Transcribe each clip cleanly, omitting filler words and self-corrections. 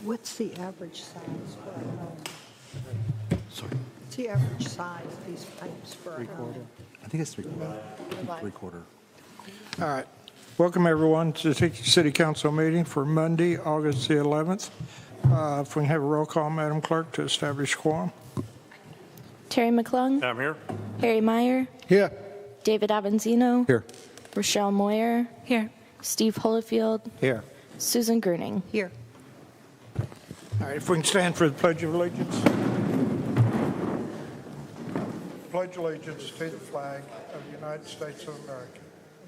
What's the average size for a home? Sorry, What's the average size of these pipes for a home? I think it's three-quarter. Like- Three-quarter. All right. Welcome, everyone, to the City Council meeting for Monday, August the 11th. If we can have a roll call, Madam Clerk, to establish quorum. Terry McClung, I'm here. Harry Meyer, Here. David Avanzino, Here. Rochelle Moyer, here, Steve Holofield, Here. Susan Gruning. Here. All right, if we can stand for the Pledge of Allegiance. Pledge allegiance to the flag of the United States of America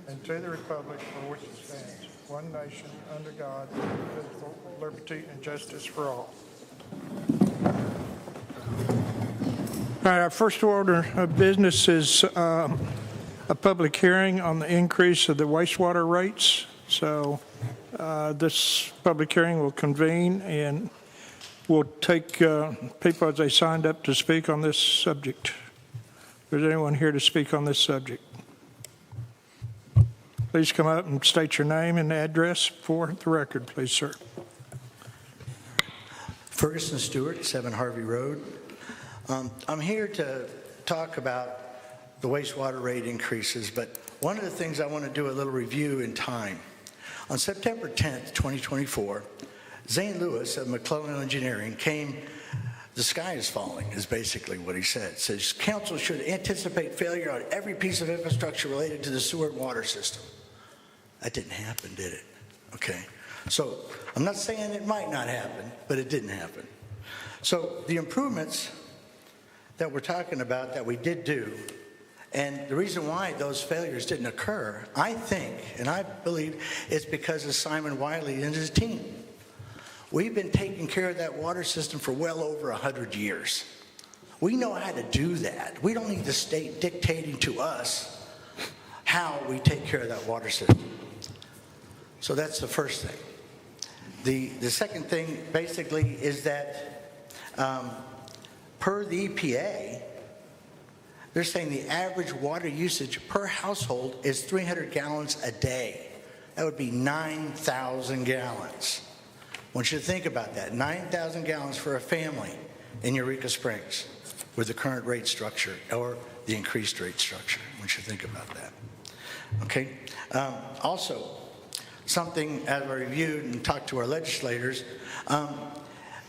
and to the republic for which it stands, one nation, under God, indivisible, with liberty and justice for all. All right, our first order of business is a public hearing on the increase of the wastewater rates. So this public hearing will convene, and we'll take people as they signed up to speak on this subject. Is there anyone here to speak on this subject? Please come up and state your name and address for the record, please, sir. Ferguson Stewart, 7 Harvey Road. I'm here to talk about the wastewater rate increases, but one of the things I want to do a little review in time. On September 10th, 2024, Zane Lewis of McClellan Engineering came, the sky is falling, is basically what he said. Says, council should anticipate failure on every piece of infrastructure related to the sewer and water system. That didn't happen, did it? Okay. So I'm not saying it might not happen, but it didn't happen. So the improvements that we're talking about that we did do, and the reason why those failures didn't occur, I think, and I believe, it's because of Simon Wiley and his team. We've been taking care of that water system for well over 100 years. We know how to do that. We don't need the state dictating to us how we take care of that water system. So that's the first thing. The second thing basically is that per the EPA, they're saying the average water usage per household is 300 gallons a day. That would be 9,000 gallons. I want you to think about that. 9,000 gallons for a family in Eureka Springs with the current rate structure or the increased rate structure. I want you to think about that. Okay. Also, something as I reviewed and talked to our legislators,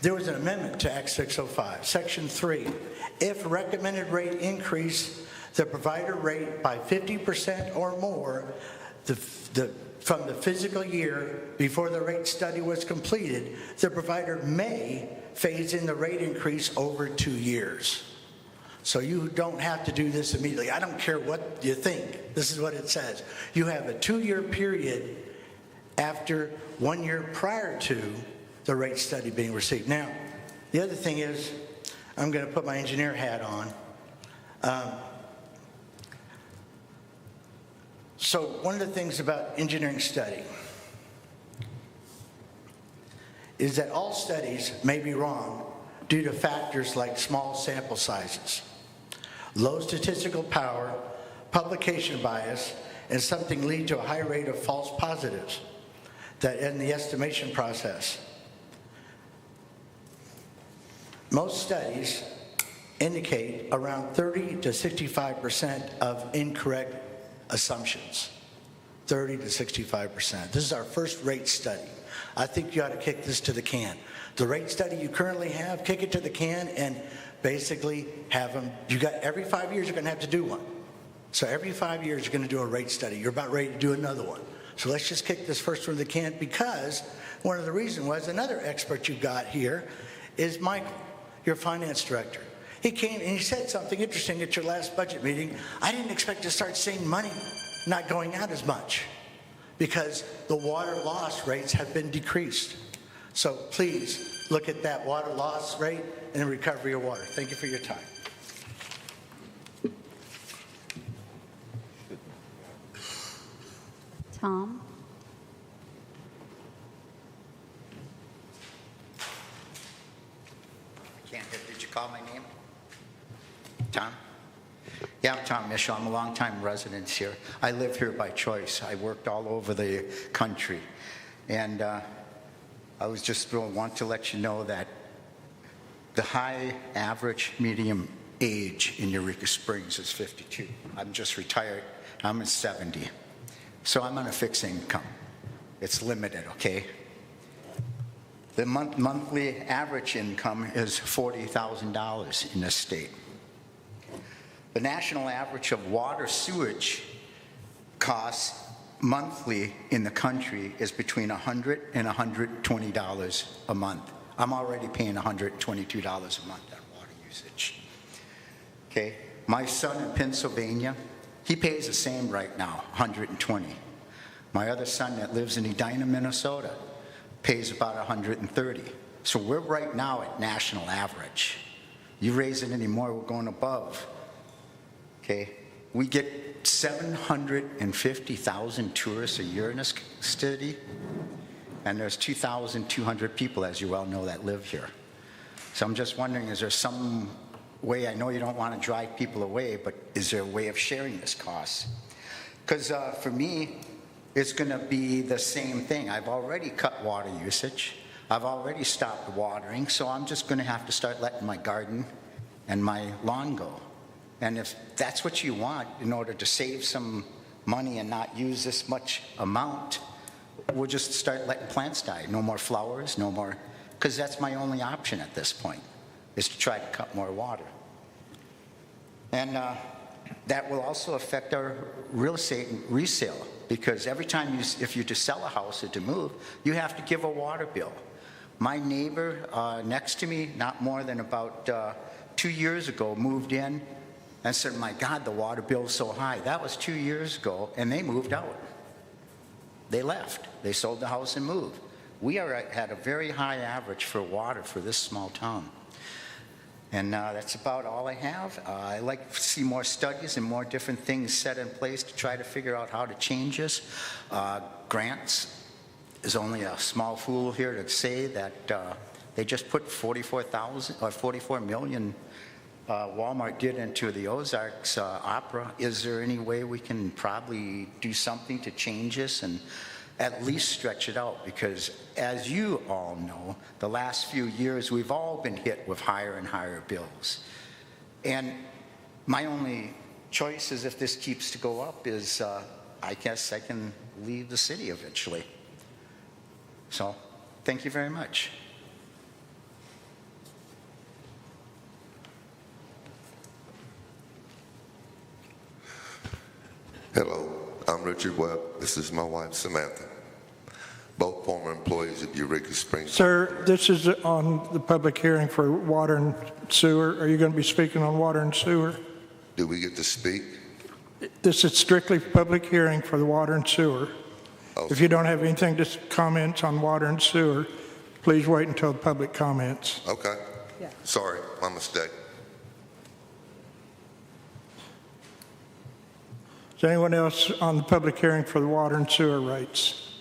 there was an amendment to Act 605, Section 3. If recommended rate increase the provider rate by 50% or more from the fiscal year before the rate study was completed, the provider may phase in the rate increase over 2 years. So you don't have to do this immediately. I don't care what you think. This is what it says. You have a 2-year period after 1 year prior to the rate study being received. Now, the other thing is, I'm going to put my engineer hat on. So one of the things about engineering study is that all studies may be wrong due to factors like small sample sizes, low statistical power, publication bias, and something lead to a high rate of false positives that in the estimation process. Most studies indicate around 30 to 65% of incorrect assumptions. 30 to 65%. This is our first rate study. I think you ought to kick this to the can. The rate study you currently have, kick it to the can and basically have them, every 5 years you're going to have to do one. So every 5 years you're going to do a rate study. You're about ready to do another one. So let's just kick this first one to the can, because one of the reasons was another expert you got here is Michael, your finance director. He came and he said something interesting at your last budget meeting. I didn't expect to start seeing money not going out as much because the water loss rates have been decreased. So please look at that water loss rate and recovery of water. Thank you for your time. Tom? Can't hear. Did you call my name? Tom? Yeah, I'm Tom Mitchell. I'm a longtime resident here. I live here by choice. I worked all over the country. And I was just want to let you know that the high average medium age in Eureka Springs is 52. I'm just retired. I'm at 70. So I'm on a fixed income. It's limited, okay? The monthly average income is $40,000 in this state. The national average of water sewage costs monthly in the country is between $100 and $120 a month. I'm already paying $122 a month on water usage. Okay, my son in Pennsylvania, he pays the same right now, $120. My other son that lives in Edina, Minnesota, pays about $130. So we're right now at national average. You raise it anymore, we're going above. Okay, we get 750,000 tourists a year in this city, and there's 2,200 people, as you well know, that live here. So I'm just wondering, is there some way, I know you don't want to drive people away, but is there a way of sharing this cost? Because for me, it's going to be the same thing. I've already cut water usage. I've already stopped watering, so I'm just going to have to start letting my garden and my lawn go. And if that's what you want in order to save some money and not use this much amount, we'll just start letting plants die. No more flowers, no more, because that's my only option at this point, is to try to cut more water. And that will also affect our real estate resale, because every time if you to sell a house or to move, you have to give a water bill. My neighbor next to me, not more than about 2 years ago, moved in and said, my God, the water bill is so high. That was 2 years ago, and they moved out. They left. They sold the house and moved. We are at a very high average for water for this small town. And that's about all I have. I like to see more studies and more different things set in place to try to figure out how to change this. Grants is only a small fool here to say that they just put 44 million Walmart did into the Ozarks Opera. Is there any way we can probably do something to change this and at least stretch it out? Because as you all know, the last few years we've all been hit with higher and higher bills. And my only choice is, if this keeps to go up, is I guess I can leave the city eventually. So thank you very much. Hello, I'm Richard Webb. This is my wife, Samantha. Both former employees at Eureka Springs. Sir, this is on the public hearing for water and sewer. Are you going to be speaking on water and sewer? Do we get to speak? This is strictly public hearing for the water and sewer. Oh, If you don't have anything to comment on water and sewer, please wait until the public comments. okay. Yeah. Sorry, my mistake. Is there anyone else on the public hearing for the water and sewer rates?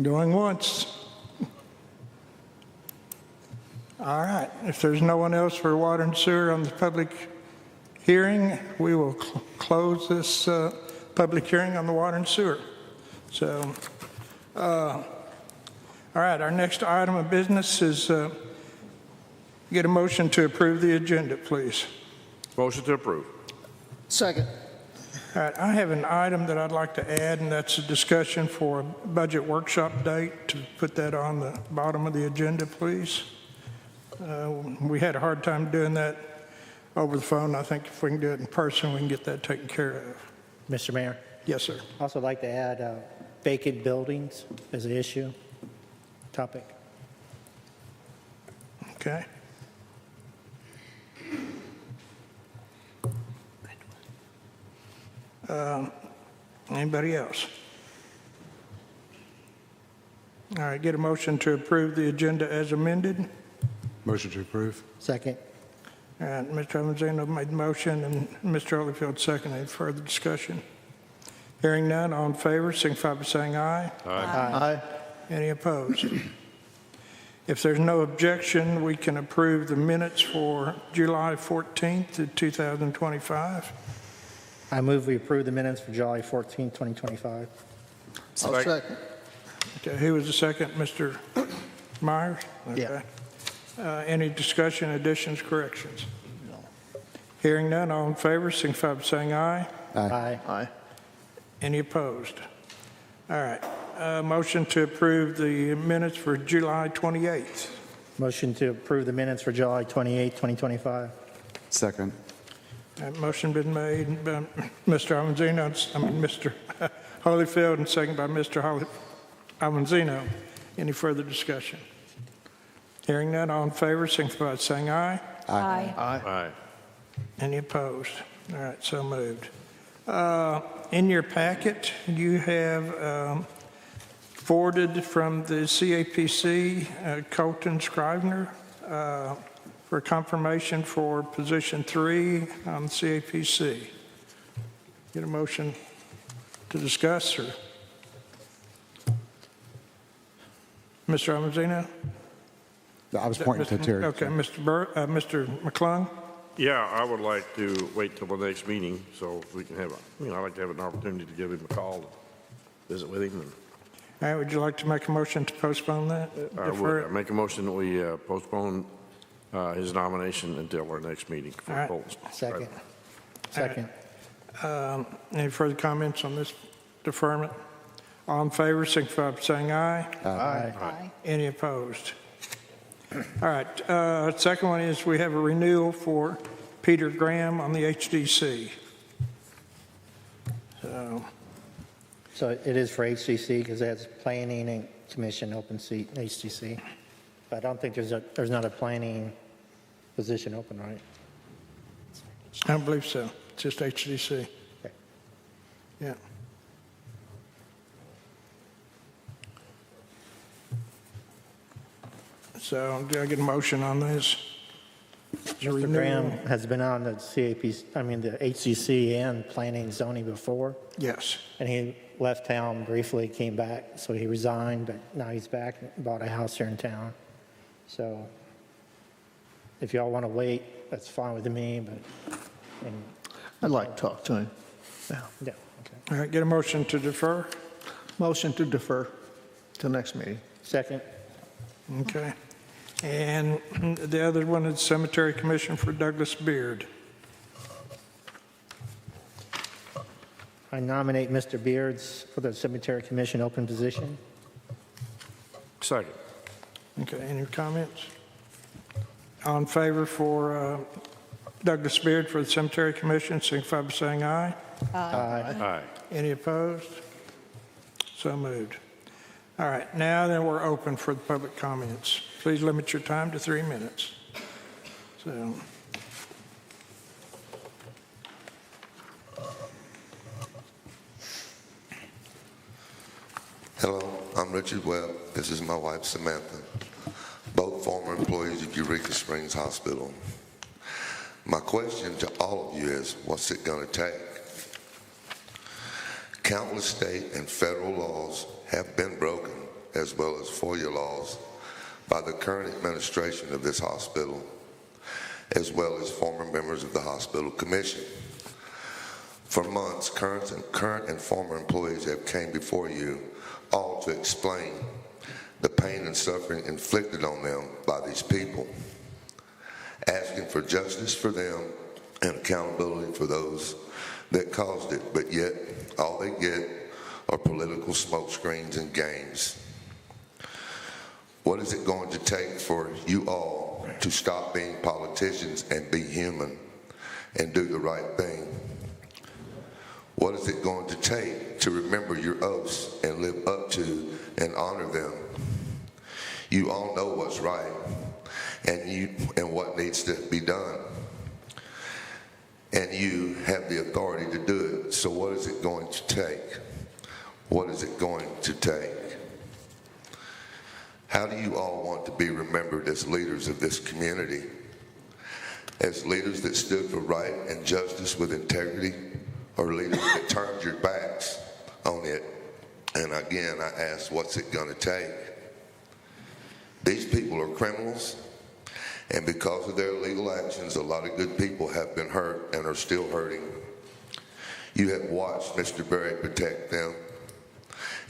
Going once. All right, if there's no one else for water and sewer on the public hearing, we will close this public hearing on the water and sewer. So, all right, our next item of business is get a motion to approve the agenda, please. Motion to approve. Second. All right, I have an item that I'd like to add, and that's a discussion for a budget workshop date. To put that on the bottom of the agenda, please. We had a hard time doing that over the phone. I think if we can do it in person, we can get that taken care of. Mr. Mayor, Yes, sir. also like to add vacant buildings as an issue, topic. Okay. Anybody else? All right, get a motion to approve the agenda as amended. Motion to approve. Second. All right, Mr. Avanzino made the motion and Mr. Holyfield seconded. Any further discussion? Hearing none, all in favor, signify by saying aye. Aye. Any opposed? If there's no objection, we can approve the minutes for July 14th of 2025. I move we approve the minutes for July 14, 2025. I'll second. Okay, who was the second? Mr. Myers? Yeah. Okay. Any discussion, additions, corrections? Hearing none, all in favor, signify by saying aye. Aye. Aye. Any opposed? All right. Motion to approve the minutes for July 28th. Motion to approve the minutes for July 28, 2025. Second. Motion been made by Mr. Mr. Holyfield, and second by Mr. Avanzino. Any further discussion? Hearing none, all in favor, signify by saying aye. Aye. Aye. Any opposed? All right, so moved. In your packet, you have forwarded from the CAPC, Colton Scrivener, for confirmation for position 3 on CAPC. Get a motion to discuss, or? Mr. Avanzino? I was pointing to Terry. Okay, Mr. McClung? Yeah, I would like to wait till the next meeting, so we can have, I'd like to have an opportunity to give him a call, and visit with him. All right, would you like to make a motion to postpone that? I Defer it? would make a motion that we postpone his nomination until our next meeting. All right. Second. Second. Any further comments on this deferment? All in favor, signify by saying aye. Aye. Any opposed? All right, second one is we have a renewal for Peter Graham on the HDC. So it is for HCC because it has planning and commission open seat in HCC. But I don't think there's not a planning position open, right? I don't believe so. It's just HDC. Okay. Yeah. So do I get a motion on this? Mr. Graham has been on the the HCC and planning and zoning before, Yes. and he left town briefly, came back, so he resigned, but now he's back and bought a house here in town. So if y'all want to wait, that's fine with me, but, I'd like to talk to him. yeah, okay. All right, get a motion to defer? Motion to defer till next meeting. Second. Okay. And the other one is Cemetery Commission for Douglas Beard. I nominate Mr. Beards for the Cemetery Commission open position. Second. Okay, any comments? All in favor for Douglas Beard for the Cemetery Commission, signify by saying aye. Aye. Aye. Any opposed? So moved. All right, now then we're open for the public comments. Please limit your time to 3 minutes. So, Hello, I'm Richard Webb. This is my wife, Samantha, both former employees of Eureka Springs Hospital. My question to all of you is, what's it going to take? Countless state and federal laws have been broken, as well as FOIA laws, by the current administration of this hospital, as well as former members of the hospital commission. For months, current and former employees have came before you all to explain the pain and suffering inflicted on them by these people, asking for justice for them and accountability for those that caused it, but yet all they get are political smokescreens and games. What is it going to take for you all to stop being politicians and be human and do the right thing? What is it going to take to remember your oaths and live up to and honor them? You all know what's right and what needs to be done. And you have the authority to do it. So what is it going to take? What is it going to take? How do you all want to be remembered as leaders of this community? As leaders that stood for right and justice with integrity, or leaders that turned your backs on it? And again, I ask, what's it going to take? These people are criminals, and because of their illegal actions, a lot of good people have been hurt and are still hurting. You have watched Mr. Berry protect them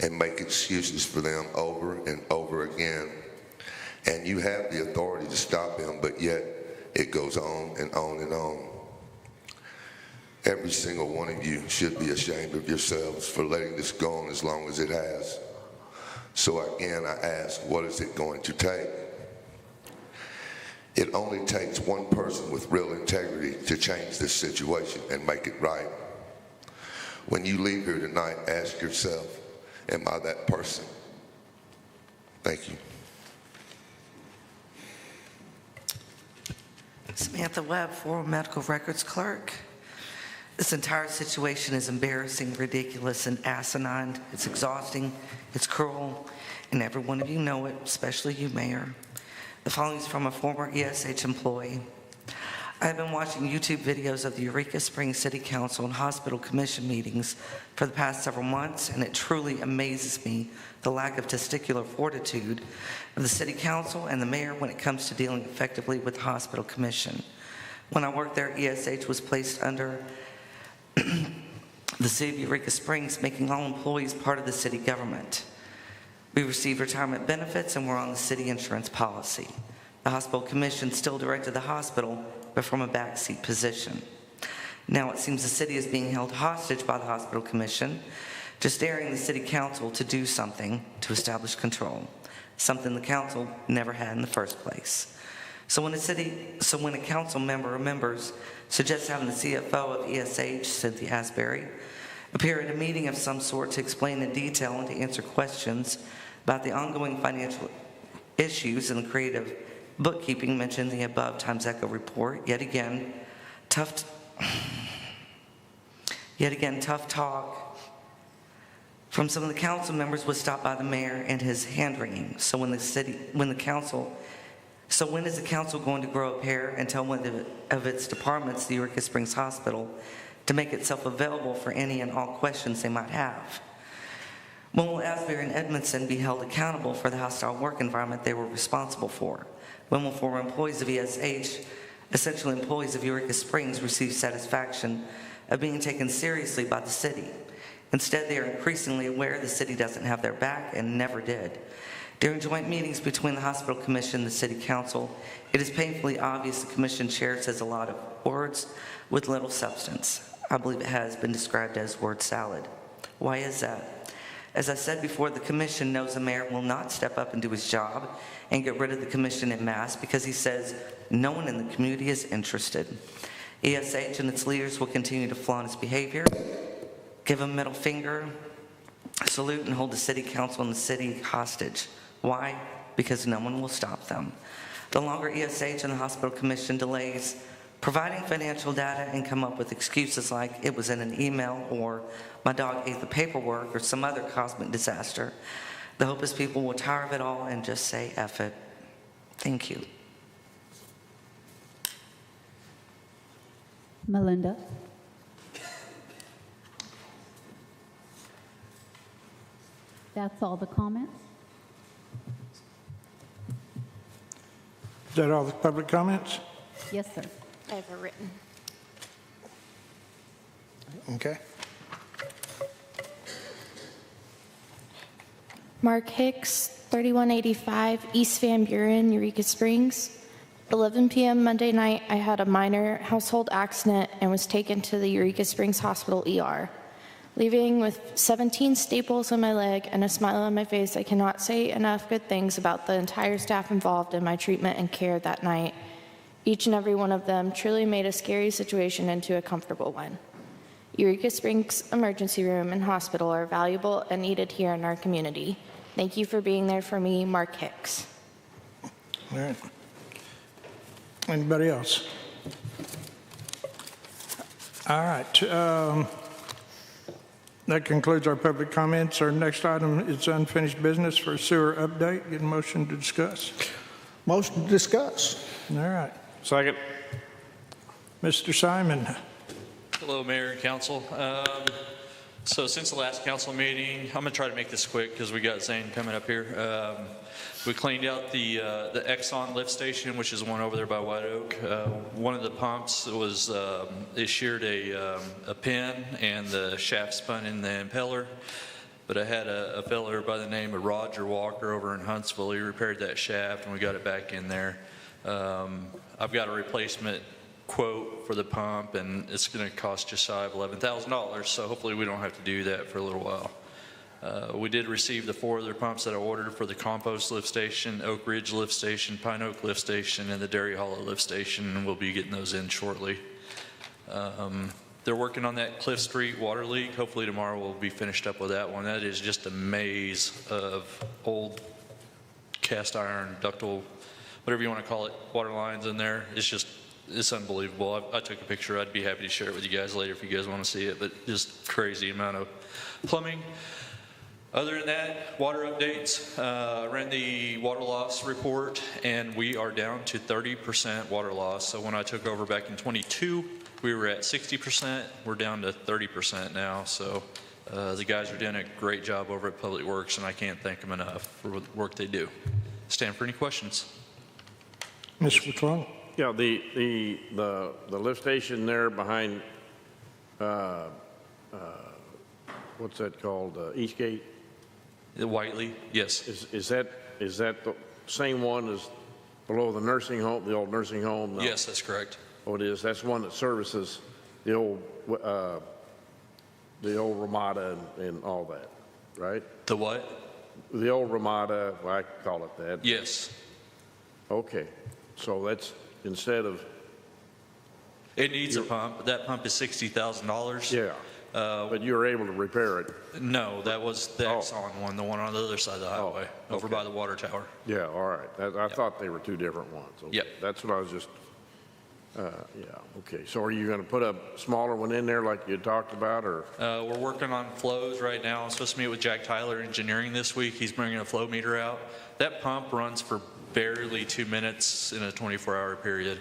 and make excuses for them over and over again. And you have the authority to stop him, but yet it goes on and on and on. Every single one of you should be ashamed of yourselves for letting this go on as long as it has. So again, I ask, what is it going to take? It only takes one person with real integrity to change this situation and make it right. When you leave here tonight, ask yourself, am I that person? Thank you. Samantha Webb, former medical records clerk. This entire situation is embarrassing, ridiculous, and asinine. It's exhausting, it's cruel, and every one of you know it, especially you, Mayor. The following is from a former ESH employee. I have been watching YouTube videos of the Eureka Springs City Council and Hospital Commission meetings for the past several months, and it truly amazes me the lack of testicular fortitude of the City Council and the Mayor when it comes to dealing effectively with the Hospital Commission. When I worked there, ESH was placed under the City of Eureka Springs, making all employees part of the city government. We received retirement benefits and were on the city insurance policy. The Hospital Commission still directed the hospital, but from a backseat position. Now it seems the city is being held hostage by the Hospital Commission, just daring the City Council to do something to establish control, something the council never had in the first place. So when a council member or members suggest having the CFO of ESH, Cynthia Asbury, appear at a meeting of some sort to explain in detail and to answer questions about the ongoing financial issues and the creative bookkeeping mentioned in the above Times Echo report, yet again, tough talk from some of the council members was stopped by the mayor and his hand-wringing. So when is the council going to grow a pair and tell one of its departments, the Eureka Springs Hospital, to make itself available for any and all questions they might have? When will Asbury and Edmondson be held accountable for the hostile work environment they were responsible for? When will former employees of ESH, essentially employees of Eureka Springs, receive satisfaction of being taken seriously by the city? Instead, they are increasingly aware the city doesn't have their back and never did. During joint meetings between the Hospital Commission and the City Council, it is painfully obvious the Commission chair says a lot of words with little substance. I believe it has been described as word salad. Why is that? As I said before, the Commission knows the mayor will not step up and do his job and get rid of the Commission en masse because he says no one in the community is interested. ESH and its leaders will continue to flaunt his behavior, give him a middle finger, salute, and hold the City Council and the city hostage. Why? Because no one will stop them. The longer ESH and the Hospital Commission delays providing financial data and come up with excuses like it was in an email or my dog ate the paperwork or some other cosmic disaster, the hope is people will tire of it all and just say F it. Thank you. Melinda. That's all the comments? Is that all the public comments? Yes, sir. I have it written. Okay. Mark Hicks, 3185 East Van Buren, Eureka Springs. 11 p.m. Monday night, I had a minor household accident and was taken to the Eureka Springs Hospital ER. Leaving with 17 staples on my leg and a smile on my face, I cannot say enough good things about the entire staff involved in my treatment and care that night. Each and every one of them truly made a scary situation into a comfortable one. Eureka Springs Emergency Room and Hospital are valuable and needed here in our community. Thank you for being there for me, Mark Hicks. All right. Anybody else? All right. That concludes our public comments. Our next item is unfinished business for sewer update. Get a motion to discuss. Motion to discuss. All right. Second. Mr. Simon. Hello, Mayor and Council. So since the last council meeting, I'm going to try to make this quick because we got Zane coming up here. We cleaned out the Exxon lift station, which is the one over there by White Oak. One of the pumps was, it sheared a pin and the shaft spun in the impeller. But I had a feller by the name of Roger Walker over in Huntsville. He repaired that shaft and we got it back in there. I've got a replacement quote for the pump, and it's going to cost just shy of $11,000, so hopefully we don't have to do that for a little while. We did receive the 4 other pumps that I ordered for the Compost lift station, Oak Ridge lift station, Pine Oak lift station, and the Dairy Hollow lift station, and we'll be getting those in shortly. They're working on that Cliff Street water leak. Hopefully tomorrow we'll be finished up with that one. That is just a maze of old cast iron, ductile, whatever you want to call it, water lines in there. It's unbelievable. I took a picture. I'd be happy to share it with you guys later if you guys want to see it, but just crazy amount of plumbing. Other than that, water updates. Ran the water loss report, and we are down to 30% water loss. So when I took over back in 22, we were at 60%. We're down to 30% now. So the guys are doing a great job over at Public Works, and I can't thank them enough for the work they do. Stand for any questions. Mr. McClung? Yeah, the lift station there behind, what's that called, Eastgate? The Whiteley, yes. Is that the same one as below the nursing home, the old nursing home? No. Yes, that's correct. Oh, it is. That's one that services the old Ramada and all that, right? The what? The old Ramada, well, I call it that. Yes. Okay, so that's instead of. It needs a pump. That pump is $60,000. Yeah, but you were able to repair it. No, that was the Exxon one, the one on the other side of the highway, over by the water tower. Yeah, all right. I thought they were two different ones. Okay. Yep. That's what I was just, yeah, okay. So are you going to put a smaller one in there like you talked about, or? We're working on flows right now. I'm supposed to meet with Jack Tyler Engineering this week. He's bringing a flow meter out. That pump runs for barely 2 minutes in a 24-hour period.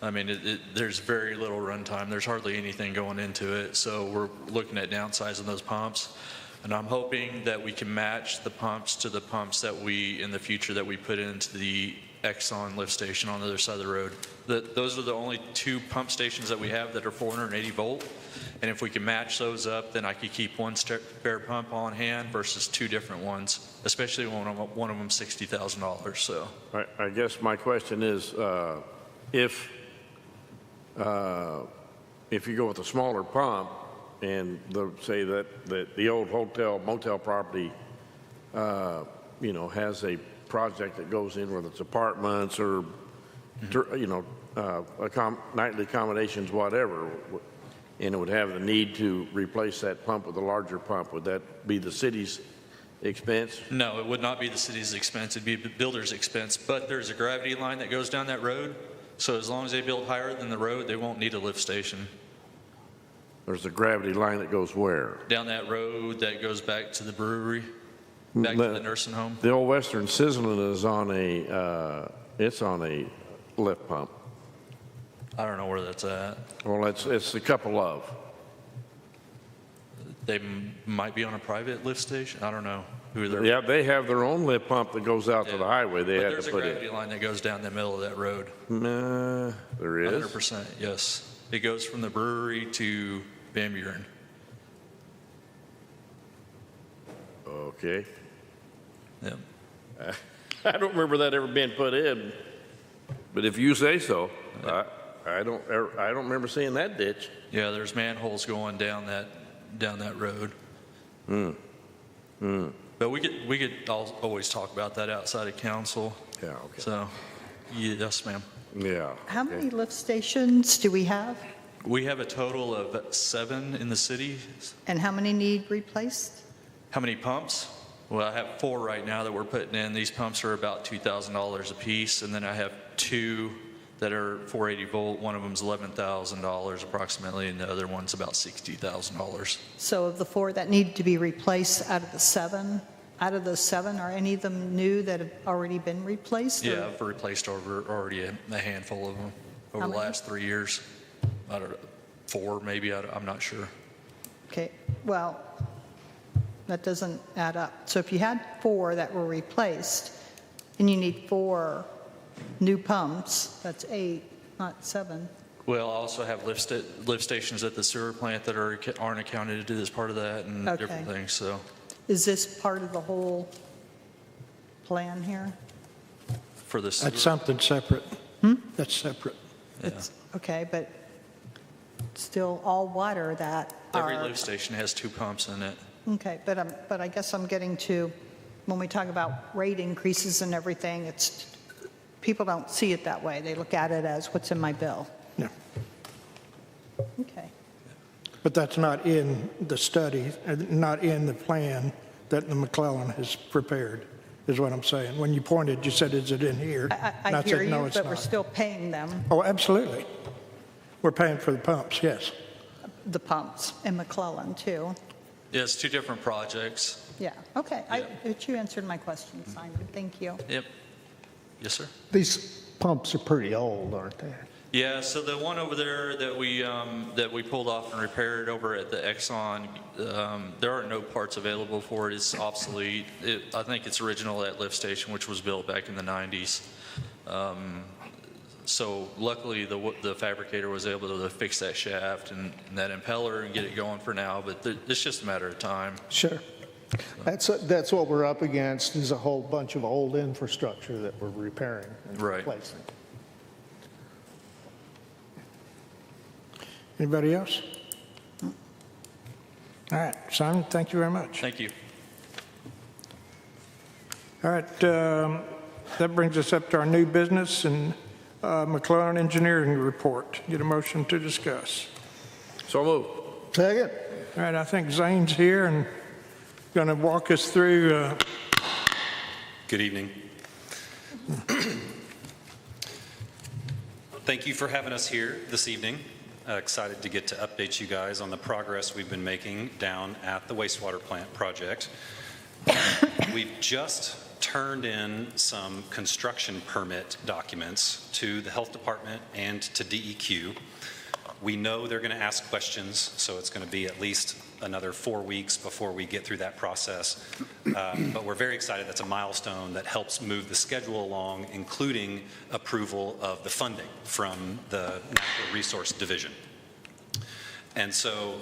I mean, there's very little run time. There's hardly anything going into it. So we're looking at downsizing those pumps. And I'm hoping that we can match the pumps to the pumps that we, in the future, that we put into the Exxon lift station on the other side of the road. Those are the only 2 pump stations that we have that are 480 volt. And if we can match those up, then I could keep one spare pump on hand versus 2 different ones, especially when one of them $60,000. So I guess my question is, if you go with a smaller pump and say that the old motel property, has a project that goes in, whether it's apartments or, nightly accommodations, whatever, and it would have the need to replace that pump with a larger pump, would that be the city's expense? no, it would not be the city's expense. It'd be the builder's expense. But there's a gravity line that goes down that road. So as long as they build higher than the road, they won't need a lift station. There's a gravity line that goes where? Down that road that goes back to the brewery, back to the nursing home. The old Western Sizzling is on a lift pump. I don't know where that's at. Well, it's a couple of. They might be on a private lift station. I don't know who they're. Yeah, they have their own lift pump that goes out to the highway. They But had there's to a put gravity in. line that goes down the middle of that road. There is. 100%, yes. It goes from the brewery to Van Buren. Okay. Yeah. I don't remember that ever being put in, but if you say so, I don't remember seeing that ditch. Yeah, there's manholes going down that road. But we could always talk about that outside of council. Yeah. Okay. So, yes, ma'am. Yeah. How many lift stations do we have? We have a total of 7 in the city. And how many need replaced? How many pumps? Well, I have 4 right now that we're putting in. These pumps are about $2,000 a piece, and then I have 2 that are 480 volt. One of them's $11,000 approximately, and the other one's about $60,000. So of the 4 that need to be replaced out of the 7, are any of them new that have already been replaced? Yeah, I've replaced already a handful of them over the last 3 years. I don't know, 4 maybe, I'm not sure. Okay, well, that doesn't add up. So if you had 4 that were replaced, and you need 4 new pumps, that's 8, not 7. We'll also have lift stations at the sewer plant that aren't accounted as part of that and Okay. different things, so. Is this part of the whole plan here? For the sewer. That's something separate. That's separate. Okay, but still all water that Every are... lift station has 2 pumps in it. Okay, but I guess I'm getting to, when we talk about rate increases and everything, it's, people don't see it that way. They look at it as what's in my bill. No. Okay. But that's not in the study, not in the plan that the McClellan has prepared, is what I'm saying. When you pointed, you said, is it in here? I And hear said, you, no, it's but we're not. still paying them, Oh, absolutely. We're paying for the pumps, yes. the pumps, in McClellan too. Yeah, it's 2 different projects. Yeah, okay. But you answered my question, Simon. Thank you. Yep. Yes, sir? These pumps are pretty old, aren't they? Yeah, so the one over there that we pulled off and repaired over at the Exxon, there are no parts available for it. It's obsolete. I think it's original at lift station, which was built back in the 90s. So luckily, the fabricator was able to fix that shaft and that impeller and get it going for now, but it's just a matter of time. Sure. That's what we're up against, is a whole bunch of old infrastructure that we're repairing and Right. replacing. Anybody else? All right, Simon, thank you very much. Thank you. All right, that brings us up to our new business and McClellan Engineering Report. Get a motion to discuss. So move. Second. All right, I think Zane's here and going to walk us through. Good evening. Thank you for having us here this evening. Excited to get to update you guys on the progress we've been making down at the wastewater plant project. We've just turned in some construction permit documents to the health department and to DEQ. We know they're going to ask questions, so it's going to be at least another 4 weeks before we get through that process. But we're very excited. That's a milestone that helps move the schedule along, including approval of the funding from the Natural Resource Division. And so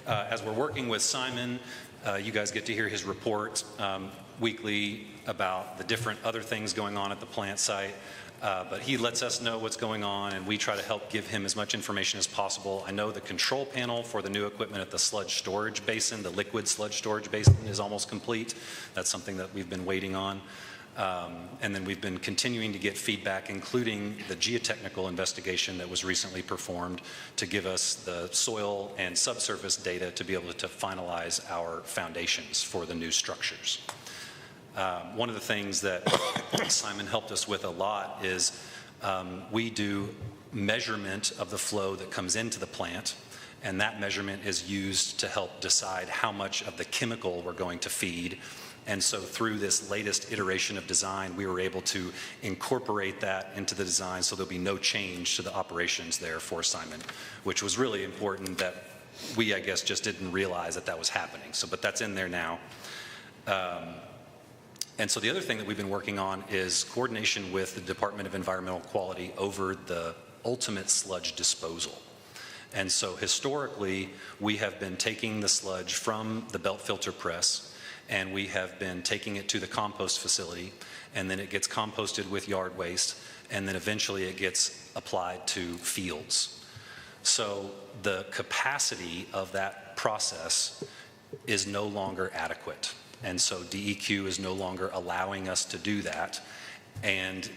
as we're working with Simon, you guys get to hear his report weekly about the different other things going on at the plant site. But he lets us know what's going on, and we try to help give him as much information as possible. I know the control panel for the new equipment at the sludge storage basin, the liquid sludge storage basin, is almost complete. That's something that we've been waiting on. And then we've been continuing to get feedback, including the geotechnical investigation that was recently performed to give us the soil and subsurface data to be able to finalize our foundations for the new structures. One of the things that Simon helped us with a lot is we do measurement of the flow that comes into the plant, and that measurement is used to help decide how much of the chemical we're going to feed. And so through this latest iteration of design, we were able to incorporate that into the design so there'll be no change to the operations there for Simon, which was really important that we, I guess, just didn't realize that that was happening. So, but that's in there now. And so the other thing that we've been working on is coordination with the Department of Environmental Quality over the ultimate sludge disposal. And so historically, we have been taking the sludge from the belt filter press, and we have been taking it to the compost facility, and then it gets composted with yard waste, and then eventually it gets applied to fields. So the capacity of that process is no longer adequate. And so DEQ is no longer allowing us to do that. And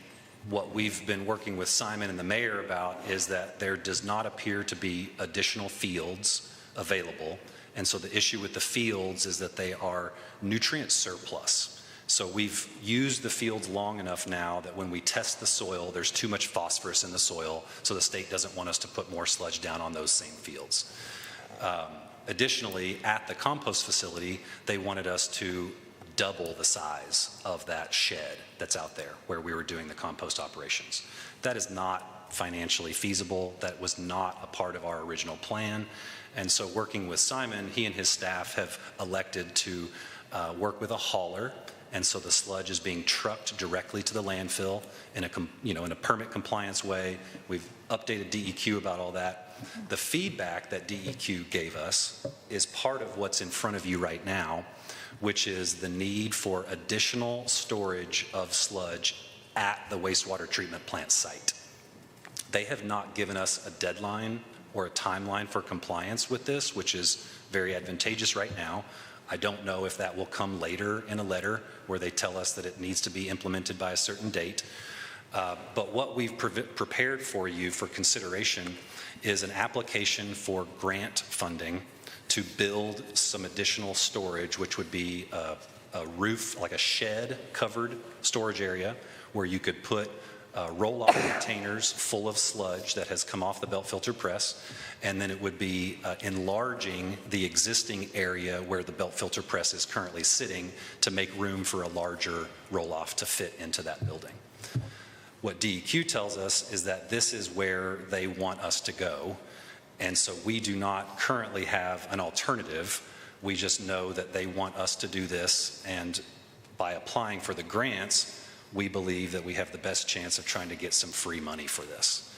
what we've been working with Simon and the mayor about is that there does not appear to be additional fields available. And so the issue with the fields is that they are nutrient surplus. So we've used the fields long enough now that when we test the soil, there's too much phosphorus in the soil, so the state doesn't want us to put more sludge down on those same fields. Additionally, at the compost facility, they wanted us to double the size of that shed that's out there where we were doing the compost operations. That is not financially feasible. That was not a part of our original plan. And so working with Simon, he and his staff have elected to work with a hauler. And so the sludge is being trucked directly to the landfill in a permit compliance way. We've updated DEQ about all that. The feedback that DEQ gave us is part of what's in front of you right now, which is the need for additional storage of sludge at the wastewater treatment plant site. They have not given us a deadline or a timeline for compliance with this, which is very advantageous right now. I don't know if that will come later in a letter where they tell us that it needs to be implemented by a certain date. But what we've prepared for you for consideration is an application for grant funding to build some additional storage, which would be a roof, like a shed covered storage area where you could put roll-off containers full of sludge that has come off the belt filter press, and then it would be enlarging the existing area where the belt filter press is currently sitting to make room for a larger roll-off to fit into that building. What DEQ tells us is that this is where they want us to go, and so we do not currently have an alternative. We just know that they want us to do this, and by applying for the grants, we believe that we have the best chance of trying to get some free money for this.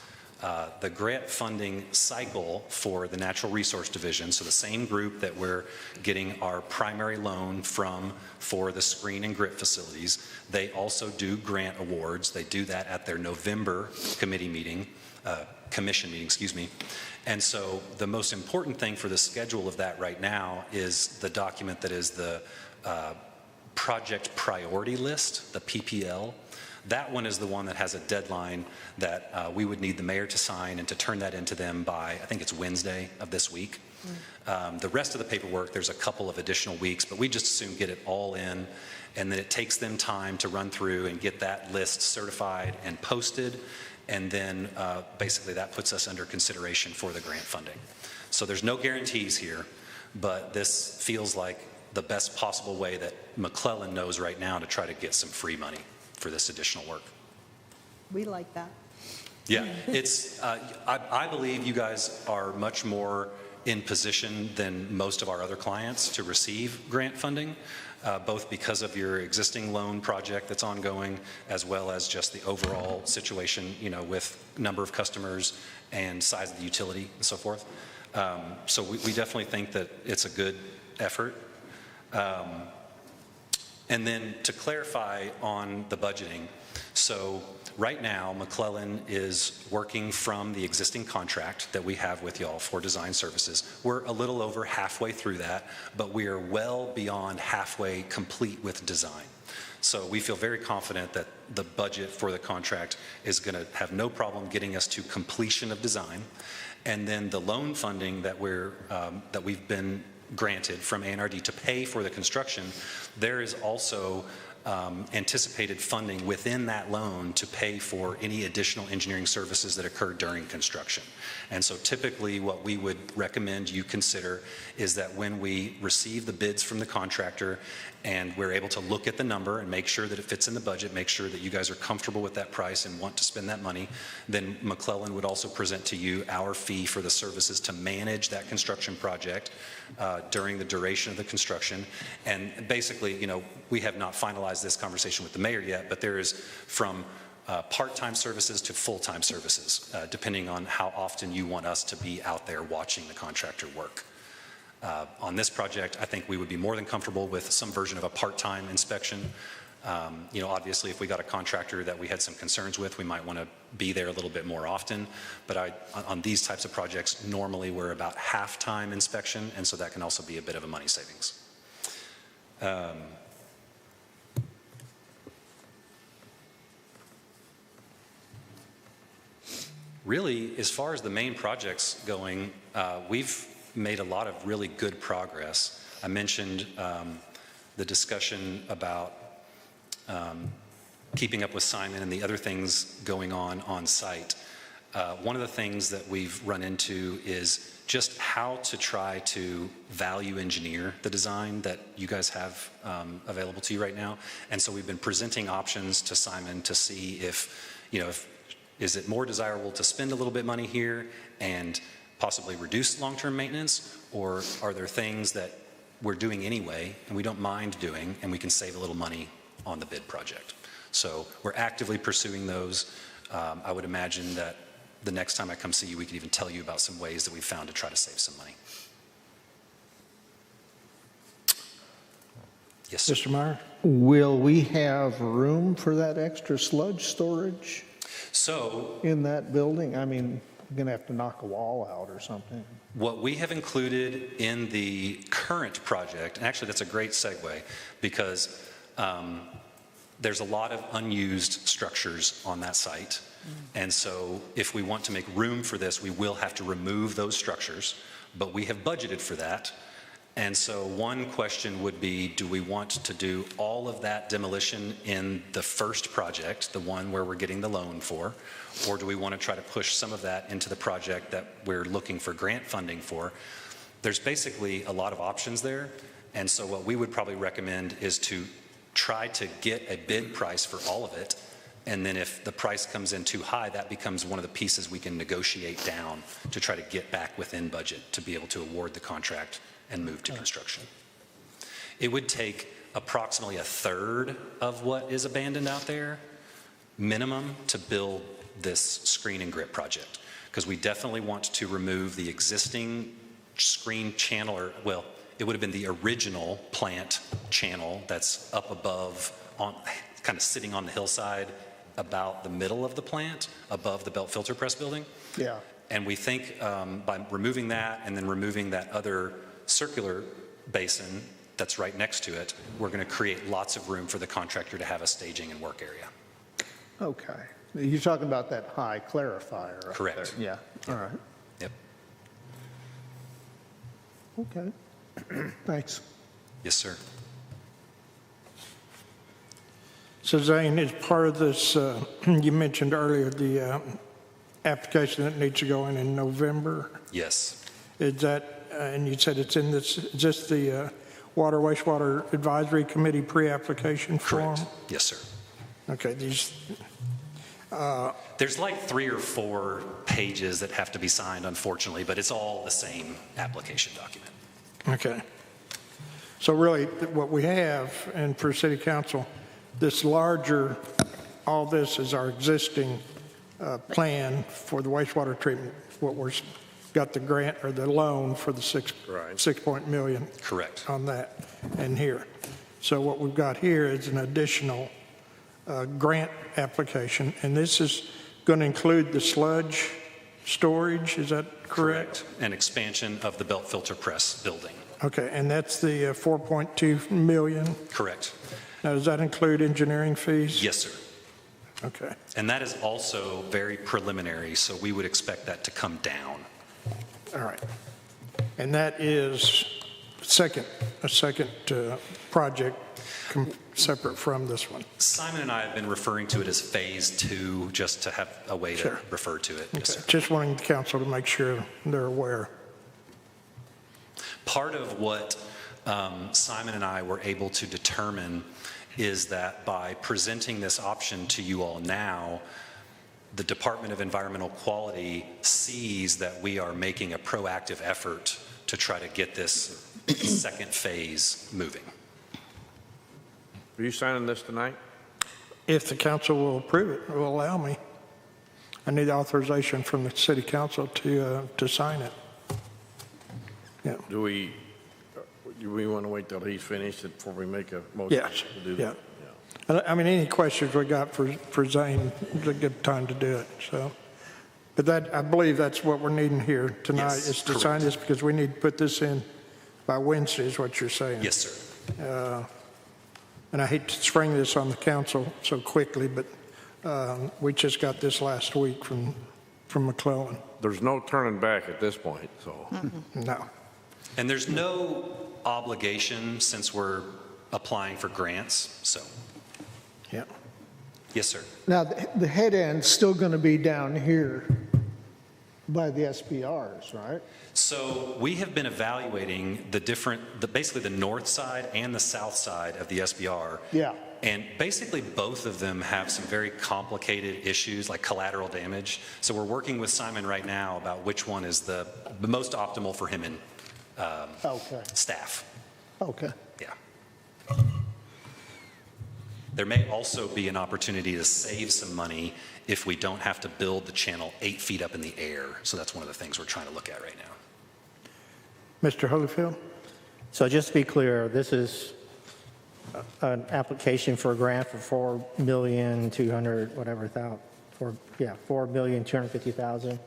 The grant funding cycle for the Natural Resource Division, so the same group that we're getting our primary loan from for the screen and grit facilities, they also do grant awards. They do that at their November commission meeting, And so the most important thing for the schedule of that right now is the document that is the project priority list, the PPL. That one is the one that has a deadline that we would need the mayor to sign and to turn that into them by, I think it's Wednesday of this week. The rest of the paperwork, there's a couple of additional weeks, but we just assume get it all in, and then it takes them time to run through and get that list certified and posted, and then basically that puts us under consideration for the grant funding. So there's no guarantees here, but this feels like the best possible way that McClellan knows right now to try to get some free money for this additional work. We like that. Yeah, it's, I believe you guys are much more in position than most of our other clients to receive grant funding, both because of your existing loan project that's ongoing, as well as just the overall situation, with number of customers and size of the utility and so forth. So we definitely think that it's a good effort. And then to clarify on the budgeting, so right now McClellan is working from the existing contract that we have with y'all for design services. We're a little over halfway through that, but we are well beyond halfway complete with design. So we feel very confident that the budget for the contract is going to have no problem getting us to completion of design. And then the loan funding that we've been granted from ANRD to pay for the construction, there is also anticipated funding within that loan to pay for any additional engineering services that occur during construction. And so typically what we would recommend you consider is that when we receive the bids from the contractor and we're able to look at the number and make sure that it fits in the budget, make sure that you guys are comfortable with that price and want to spend that money, then McClellan would also present to you our fee for the services to manage that construction project during the duration of the construction. And basically, we have not finalized this conversation with the mayor yet, but there is from part-time services to full-time services, depending on how often you want us to be out there watching the contractor work. On this project, I think we would be more than comfortable with some version of a part-time inspection. Obviously, if we got a contractor that we had some concerns with, we might want to be there a little bit more often. But on these types of projects, normally we're about half-time inspection, and so that can also be a bit of a money savings. Really, as far as the main projects going, we've made a lot of really good progress. I mentioned the discussion about keeping up with Simon and the other things going on site. One of the things that we've run into is just how to try to value engineer the design that you guys have available to you right now. And so we've been presenting options to Simon to see if Is it more desirable to spend a little bit money here and possibly reduce long-term maintenance? Or are there things that we're doing anyway and we don't mind doing and we can save a little money on the bid project? So we're actively pursuing those. I would imagine that the next time I come see you, we could even tell you about some ways that we found to try to save some money. Yes, sir. Mr. Meyer? Will we have room for that extra sludge storage So in that building? I mean, you're going to have to knock a wall out or something. what we have included in the current project, and actually that's a great segue, because there's a lot of unused structures on that site. And so if we want to make room for this, we will have to remove those structures, but we have budgeted for that. And so one question would be, do we want to do all of that demolition in the first project, the one where we're getting the loan for, or do we want to try to push some of that into the project that we're looking for grant funding for? There's basically a lot of options there. And so what we would probably recommend is to try to get a bid price for all of it. And then if the price comes in too high, that becomes one of the pieces we can negotiate down to try to get back within budget to be able to award the contract and move to construction. It would take approximately a third of what is abandoned out there, minimum, to build this screen and grip project. Because we definitely want to remove the existing screen channel, or, well, it would have been the original plant channel that's up above, on kind of sitting on the hillside about the middle of the plant, above the belt filter press building. Yeah. And we think by removing that and then removing that other circular basin that's right next to it, we're going to create lots of room for the contractor to have a staging and work area. Okay. You're talking about that high clarifier up Correct. there. Yeah, all right. Yep. Okay. Thanks. Yes, sir. So Zane, as part of this, you mentioned earlier the application that needs to go in November. Yes. Is that, and you said it's in this, is this the Water Wastewater Advisory Committee pre-application form? Correct. Yes, sir. Okay, these, There's like 3 or 4 pages that have to be signed, unfortunately, but it's all the same application document. okay. So really, what we have, and for city council, this larger, all this is our existing plan for the wastewater treatment, what we're, got the grant or the loan for the Right. 6 million. Correct. On that and here. So what we've got here is an additional grant application, and this is going to include the sludge storage, is that correct? An expansion of the belt filter press building. Okay, and that's the 4.2 million? Correct. Now, does that include engineering fees? Yes, sir. Okay, And that is also very preliminary, so we would expect that to come down. all right. And that is a second project separate from this one? Simon and I have been referring to it as Phase 2, just to have a way to Sure. refer to it. Yes, Okay, sir. just wanting the council to make sure they're aware. Part of what Simon and I were able to determine is that by presenting this option to you all now, the Department of Environmental Quality sees that we are making a proactive effort to try to get this second phase moving. Are you signing this tonight? If the council will approve it, will allow me. I need authorization from the city council to sign it. Yeah. Do we want to wait till he's finished before we make a motion? Yes, to do yeah. that? I mean, any questions we got for Zane, it's a good time to do it, so. But that, I believe that's what we're needing here tonight, Yes, is to correct. sign this, because we need to put this in by Wednesday, is what you're saying. Yes, sir. And I hate to spring this on the council so quickly, but we just got this last week from McClellan. There's no turning back at this point, so. No. And there's no obligation since we're applying for grants, so. Yeah. Yes, sir. Now, the head end's still going to be down here. by the SBRs, right? So we have been evaluating basically the north side and the south side of the SBR. Yeah. And basically both of them have some very complicated issues like collateral damage. So we're working with Simon right now about which one is the most optimal for him and Okay. staff. Okay. Yeah. There may also be an opportunity to save some money if we don't have to build the channel 8 feet up in the air. So that's one of the things we're trying to look at right now. Mr. Holyfield? So just to be clear, this is an application for a grant for $4,250,000.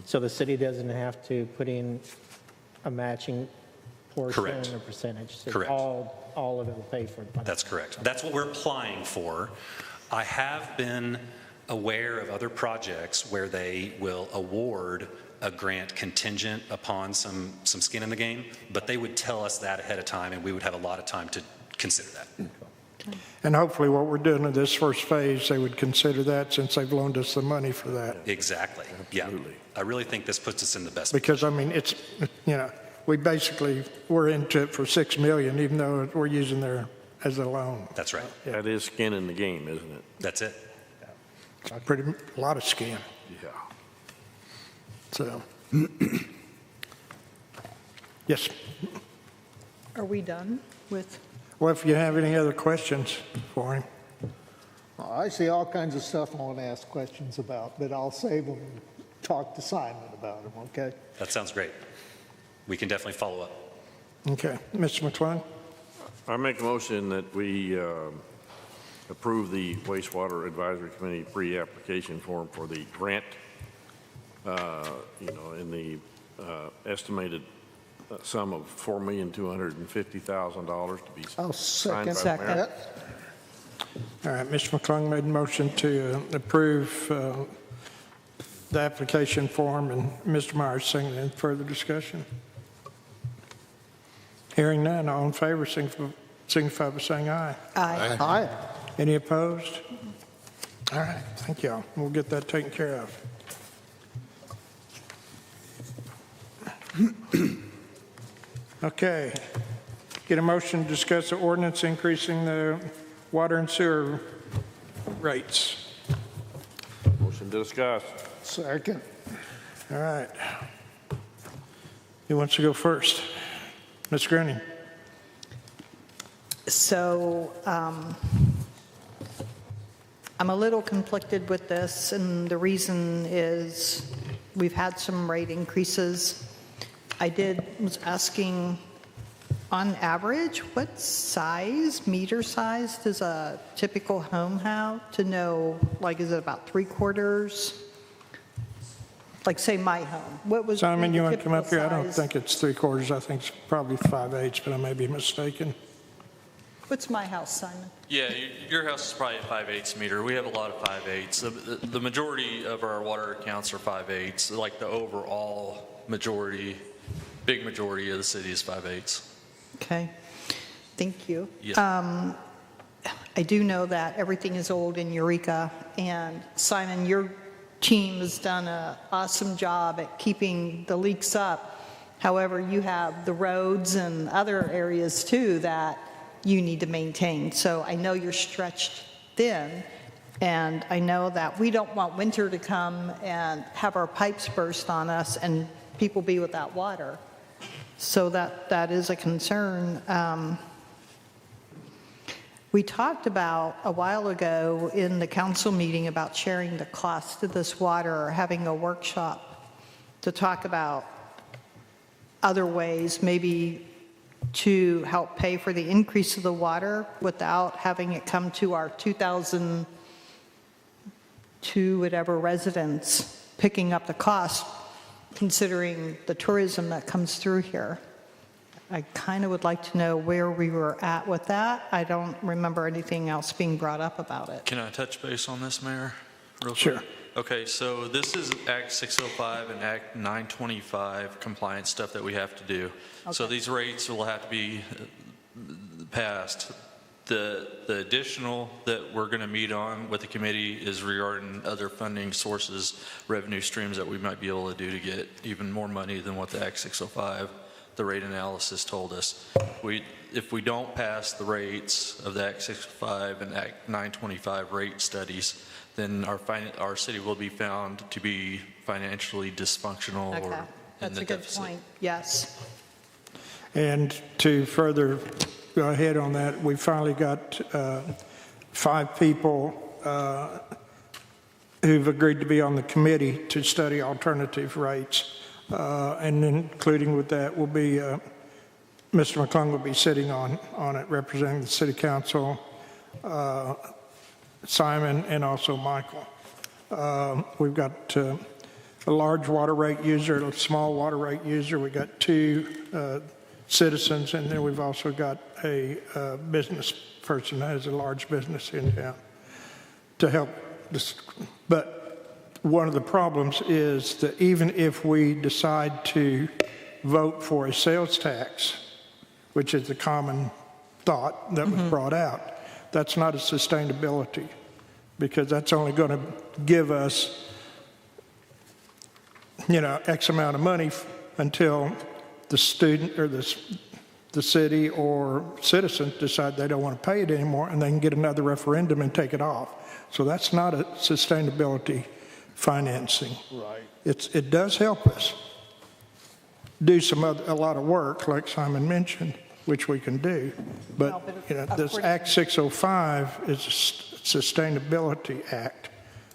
So the city doesn't have to put in a matching portion Correct. or percentage. So Correct. All of it will pay for it. That's correct. That's what we're applying for. I have been aware of other projects where they will award a grant contingent upon some skin in the game, but they would tell us that ahead of time, and we would have a lot of time to consider that. And hopefully what we're doing in this first phase, they would consider that since they've loaned us the money for that. Exactly. Yeah. I really think this puts us in the best. Because, I mean, it's, you know, we're into it for $6 million, even though we're using there as a loan. That's right. That is skin in the game, isn't it? That's it. A lot of skin. Yeah. So, yes. Are we done with? Well, if you have any other questions for him. I see all kinds of stuff I want to ask questions about, but I'll save them and talk to Simon about them, okay? That sounds great. We can definitely follow up. Okay. Mr. McClung? I make a motion that we approve the wastewater advisory committee pre-application form for the grant, in the estimated sum of $4,250,000 to be I'll signed by the second mayor. that. All right, Mr. McClung made a motion to approve the application form, and Mr. Myers seconded. Any further discussion? Hearing none, all in favor, signify by saying aye. Aye. Aye. Any opposed? All right, thank y'all. We'll get that taken care of. Okay. Get a motion to discuss the ordinance increasing the water and sewer rates. Motion to discuss. Second. All right. Who wants to go first? Ms. Grunning? So I'm a little conflicted with this, and the reason is we've had some rate increases. Was asking, on average, what meter size does a typical home have to know, like, is it about 3/4? Like, say, my home. What was Simon, the you want to come up here? I typical don't size? think it's 3/4. I think it's probably 5/8, but I may be mistaken. What's my house, Simon? Yeah, your house is probably a 5/8 meter. We have a lot of 5/8s. The majority of our water accounts are 5/8. Like the overall majority, big majority of the city is 5/8. Okay, thank you. Yes. I do know that everything is old in Eureka, and Simon, your team has done an awesome job at keeping the leaks up. However, you have the roads and other areas too that you need to maintain. So I know you're stretched thin, and I know that we don't want winter to come and have our pipes burst on us and people be without water. So that is a concern. We talked about a while ago in the council meeting about sharing the cost of this water, or having a workshop to talk about other ways, maybe to help pay for the increase of the water without having it come to our 2,002 whatever residents picking up the cost, considering the tourism that comes through here. I kind of would like to know where we were at with that. I don't remember anything else being brought up about it. Can I touch base on this, Mayor? Real quick? Sure. Okay, so this is Act 605 and Act 925 compliance stuff that we have to do. So Okay. these rates will have to be passed The additional that we're going to meet on with the committee is regarding other funding sources, revenue streams that we might be able to do to get even more money than what the Act 605, the rate analysis told us. If we don't pass the rates of the Act 605 and Act 925 rate studies, then our city will be found to be financially dysfunctional or in That's the a good deficit. point. Yes. And to further go ahead on that, we finally got 5 people who've agreed to be on the committee to study alternative rates. And including with that will be, Mr. McClung will be sitting on it, representing the city council, Simon, and also Michael. We've got a large water rate user, a small water rate user. We got 2 citizens, and then we've also got a business person that has a large business in town to help. But one of the problems is that even if we decide to vote for a sales tax, which is the common thought that was brought out, that's not a sustainability, because that's only going to give us, X amount of money until the student or the city or citizens decide they don't want to pay it anymore, and they can get another referendum and take it off. So that's not a sustainability financing. Right. It does help us do a lot of work, like Simon mentioned, which we can do. But this Act 605 is a sustainability act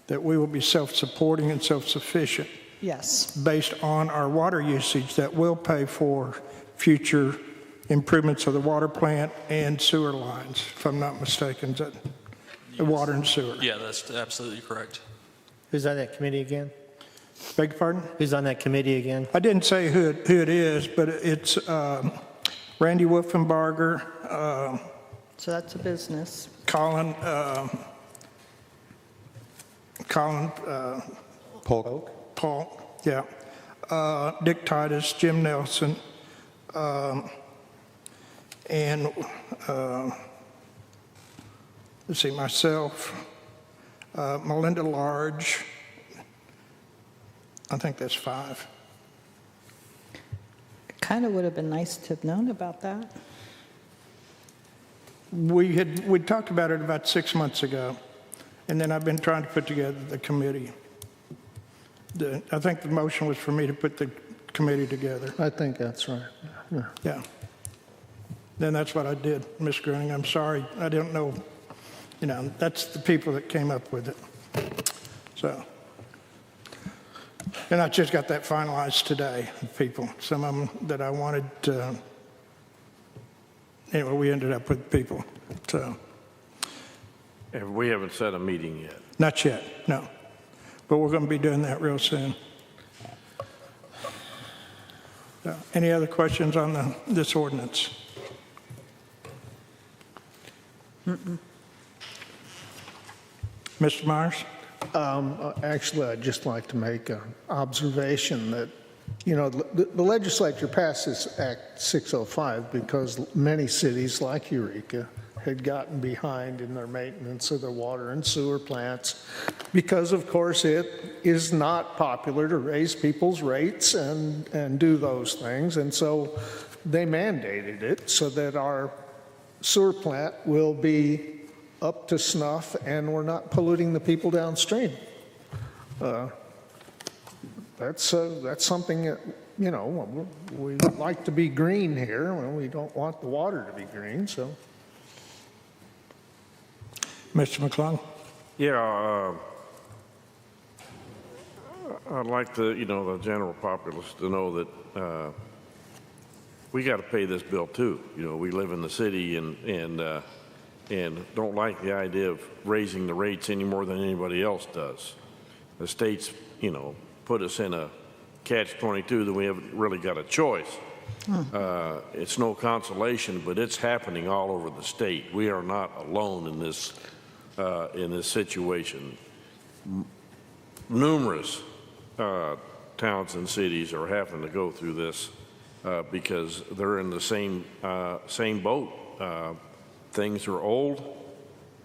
that we will be self-supporting and self-sufficient. Yes. Based on our water usage that will pay for future improvements of the water plant and sewer lines, if I'm not mistaken. Is that the water and sewer? Yeah, that's absolutely correct. Who's on that committee again? Beg your pardon? Who's on that committee again? I didn't say who it is, but it's Randy Wolfenbarger. So that's a business. Colin Paul, yeah. Dick Titus, Jim Nelson, and let's see, myself, Melinda Large. I think that's 5. It kind of would have been nice to have known about that. We talked about it about 6 months ago, and then I've been trying to put together the committee. I think the motion was for me to put the committee together. I think that's right. Yeah. Then that's what I did, Ms. Gruning. I'm sorry. I didn't know, that's the people that came up with it. So, and I just got that finalized today, people. Some of them that I wanted to, anyway, we ended up with people, so. We haven't set a meeting yet. Not yet, no. But we're going to be doing that real soon. So, any other questions on this ordinance? Mr. Myers? Actually, I'd just like to make an observation that, the legislature passed this Act 605 because many cities like Eureka had gotten behind in their maintenance of their water and sewer plants because, of course, it is not popular to raise people's rates and do those things. And so they mandated it so that our sewer plant will be up to snuff and we're not polluting the people downstream. That's something that, we like to be green here. Well, we don't want the water to be green, so. Mr. McClung? Yeah, I'd like the general populace to know that we got to pay this bill too. We live in the city and don't like the idea of raising the rates any more than anybody else does. The state's, put us in a catch-22 that we haven't really got a choice. It's no consolation, but it's happening all over the state. We are not alone in this situation. Numerous towns and cities are having to go through this because they're in the same boat. things are old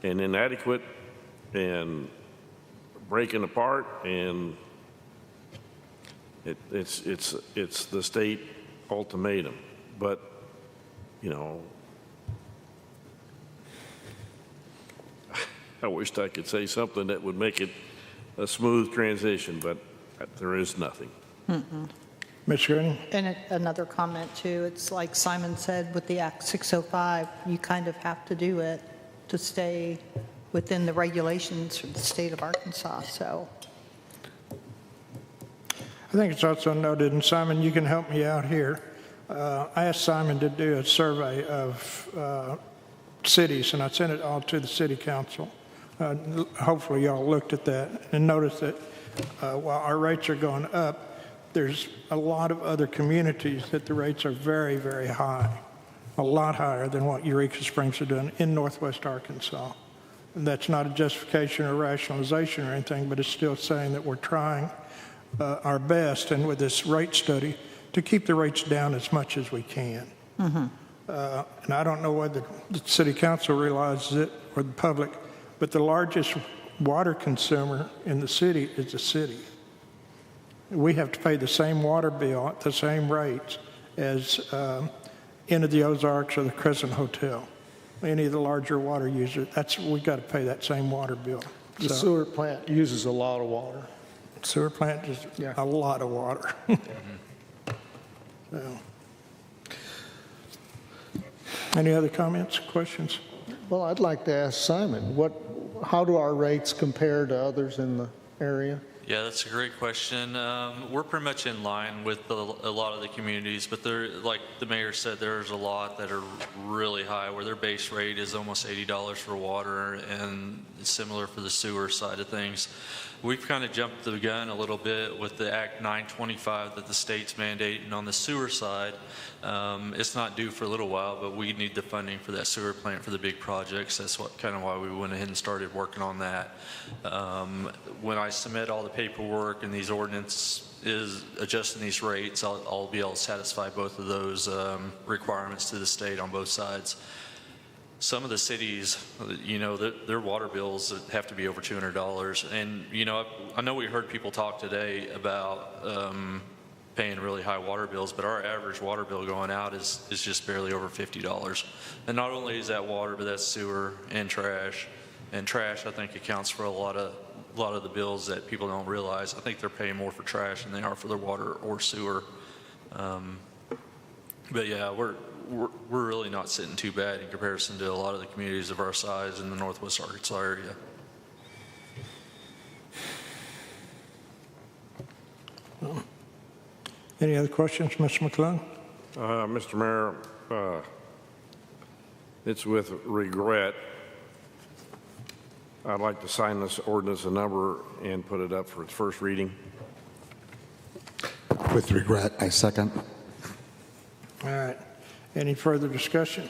and inadequate and breaking apart, and it's the state ultimatum. But, you know, I wished I could say something that would make it a smooth transition, but there is nothing. Ms. Green? And another comment too, it's like Simon said with the Act 605, you kind of have to do it to stay within the regulations for the state of Arkansas, so. I think it's also noted, and Simon, you can help me out here. I asked Simon to do a survey of cities, and I sent it all to the city council. Hopefully y'all looked at that and noticed that while our rates are going up, there's a lot of other communities that the rates are very, very high, a lot higher than what Eureka Springs are doing in northwest Arkansas. And that's not a justification or rationalization or anything, but it's still saying that we're trying our best, and with this rate study, to keep the rates down as much as we can. And I don't know whether the city council realizes it or the public, but the largest water consumer in the city is the city. We have to pay the same water bill at the same rates as Inn of the Ozarks or the Crescent Hotel. Any of the larger water users, we got to pay that same water bill. The sewer plant uses a lot of water. Sewer plant is a lot of water. So. Any other comments, questions? Well, I'd like to ask Simon, how do our rates compare to others in the area? Yeah, that's a great question. We're pretty much in line with a lot of the communities, but there, like the mayor said, there's a lot that are really high, where their base rate is almost $80 for water, and similar for the sewer side of things. We've kind of jumped the gun a little bit with the Act 925 that the state's mandating on the sewer side. It's not due for a little while, but we need the funding for that sewer plant for the big projects. That's kind of why we went ahead and started working on that. When I submit all the paperwork and these ordinance is adjusting these rates, I'll be able to satisfy both of those requirements to the state on both sides. Some of the cities, you know, their water bills have to be over $200. And, you know, I know we heard people talk today about paying really high water bills, but our average water bill going out is just barely over $50. And not only is that water, but that's sewer and trash. And trash, I think, accounts for a lot of the bills that people don't realize. I think they're paying more for trash than they are for their water or sewer. But yeah, we're really not sitting too bad in comparison to a lot of the communities of our size in the Northwest Arkansas area. Any other questions, Mr. McClung? Mr. Mayor, it's with regret. I'd like to sign this ordinance a number and put it up for its first reading. With regret, I second. All right. Any further discussion?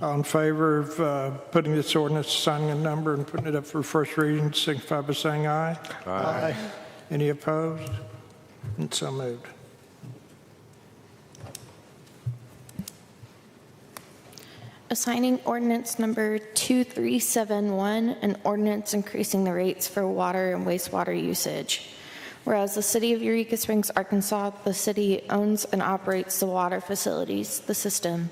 All in favor of putting this ordinance, signing a number, and putting it up for first reading, signify by saying aye. Aye. Any opposed? And so moved. Assigning ordinance number 2371, an ordinance increasing the rates for water and wastewater usage. Whereas the city of Eureka Springs, Arkansas, the city owns and operates the water facilities, the system.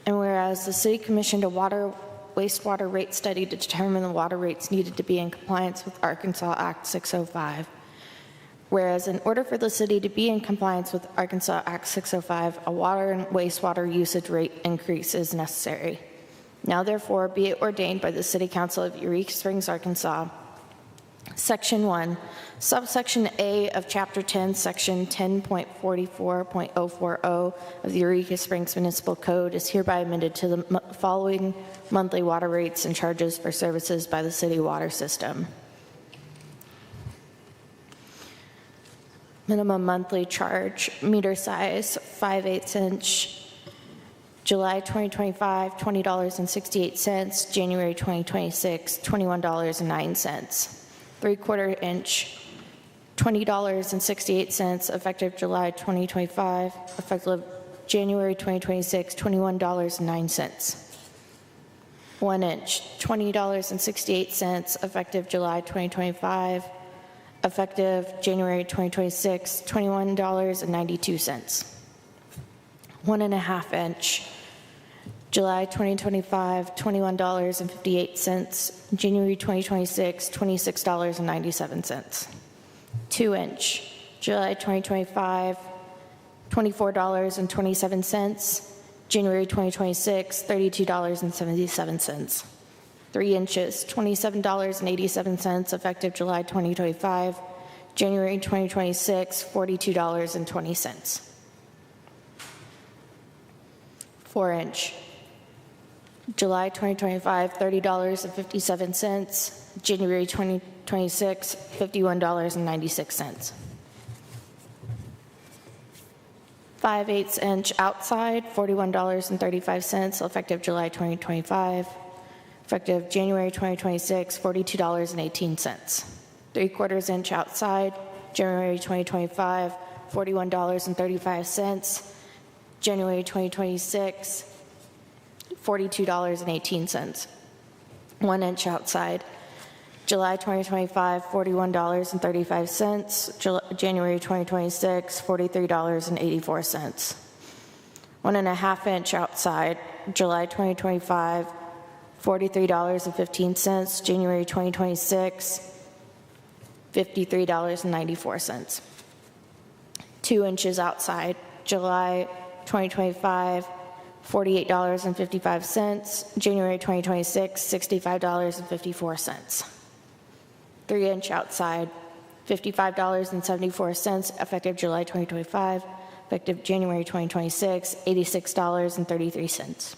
And whereas the city commissioned a wastewater rate study to determine the water rates needed to be in compliance with Arkansas Act 605. Whereas in order for the city to be in compliance with Arkansas Act 605, a water and wastewater usage rate increase is necessary. Now therefore be it ordained by the City Council of Eureka Springs, Arkansas, Section 1, subsection A of Chapter 10, Section 10.44.040 of the Eureka Springs Municipal Code is hereby amended to the following monthly water rates and charges for services by the city water system. Minimum monthly charge, meter size, 5/8 inch, July 2025, $20.68, January 2026, $21.09. 3/4 inch, $20.68, effective July 2025, effective January 2026, $21.09. 1 inch, $20.68, effective July 2025. Effective January 2026, $21.92. 1.5 inch, July 2025, $21.58. January 2026, $26.97. 2 inch, July 2025, $24.27. January 2026, $32.77. 3 inches, $27.87, effective July 2025. January 2026, $42.20. 4 inch, July 2025, $30.57. January 2026, $51.96. 5/8 inch outside, $41.35, effective July 2025. Effective January 2026, $42.18. 3/4 inch outside, January 2025, $41.35. January 2026, $42.18. 1 inch outside, July 2025, $41.35. January 2026, $43.84. 1.5 inch outside, July 2025, $43.15. January 2026, $53.94. 2 inches outside, July 2025, $48.55. January 2026, $65.54. 3 inch outside, $55.74, effective July 2025. Effective January 2026, $86.33.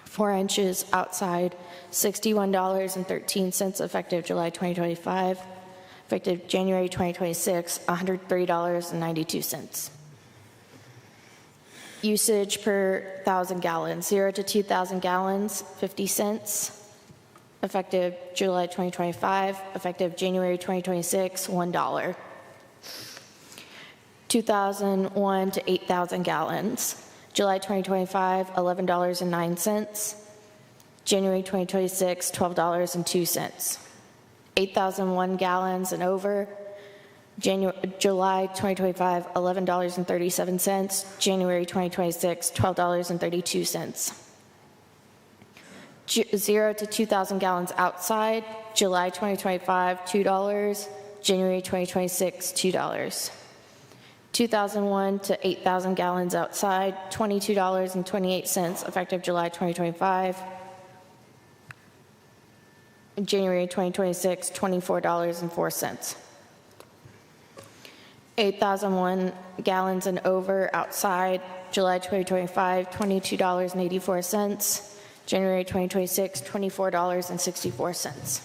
4 inches outside, $61.13, effective July 2025. Effective January 2026, $103.92. Usage per 1,000 gallons, 0 to 2,000 gallons, 50 cents. Effective July 2025. Effective January 2026, $1. 2,001 to 8,000 gallons, July 2025, $11.09. January 2026, $12.02. 8,001 gallons and over, July 2025, $11.37. January 2026, $12.32. 0 to 2,000 gallons outside, July 2025, $2. January 2026, $2. 2,001 to 8,000 gallons outside, $22.28, effective July 2025. January 2026, $24.04. 8,001 gallons and over outside, July 2025, $22.84. January 2026, $24.64.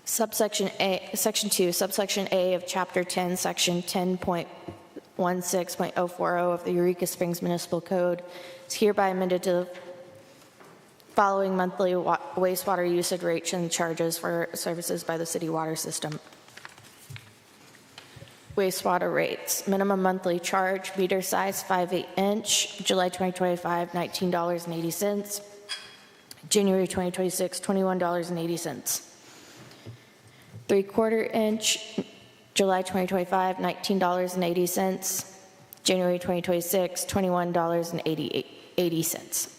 Subsection A, Section 2, Subsection A of Chapter 10, Section 10.16.040 of the Eureka Springs Municipal Code is hereby amended to the following monthly wastewater usage rates and charges for services by the city water system. Wastewater rates. Minimum monthly charge, meter size 5/8 inch, July 2025, $19.80. January 2026, $21.80. 3/4 inch, July 2025, $19.80. January 2026, $21.80.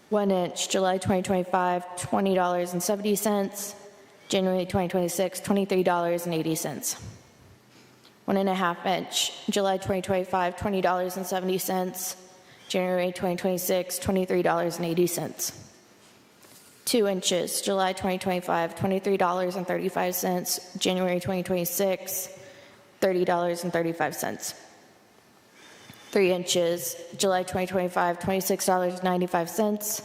1 inch, July 2025, $20.70. January 2026, $23.80. 1.5 inch, July 2025, $20.70. January 2026, $23.80. 2 inches, July 2025, $23.35. January 2026, $30.35. 3 inches, July 2025, $26.95.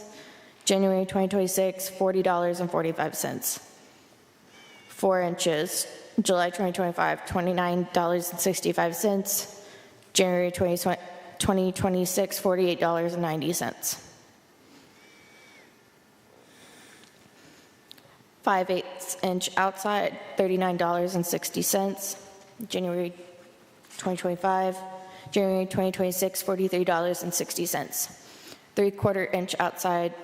January 2026, $40.45. 4 inches, July 2025, $29.65. January 2026, $48.90. 5/8 inch outside, $39.60. January 2025. January 2026, $43.60. 3/4 inch outside,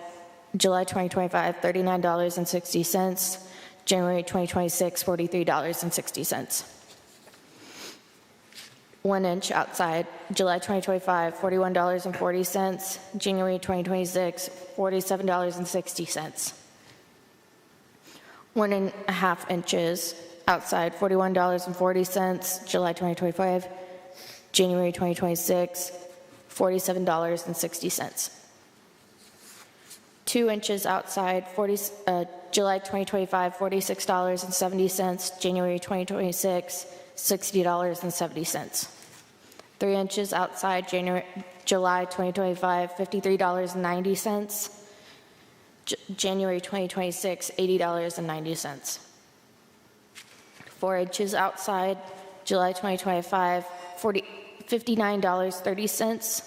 July 2025, $39.60. January 2026, $43.60. 1 inch outside, July 2025, $41.40. January 2026, $47.60. 1.5 inches outside, $41.40. July 2025, January 2026, $47.60. 2 inches outside, July 2025, $46.70. January 2026, $60.70. 3 inches outside, July 2025, $53.90. January 2026, $80.90. 4 inches outside, July 2025, $59.30.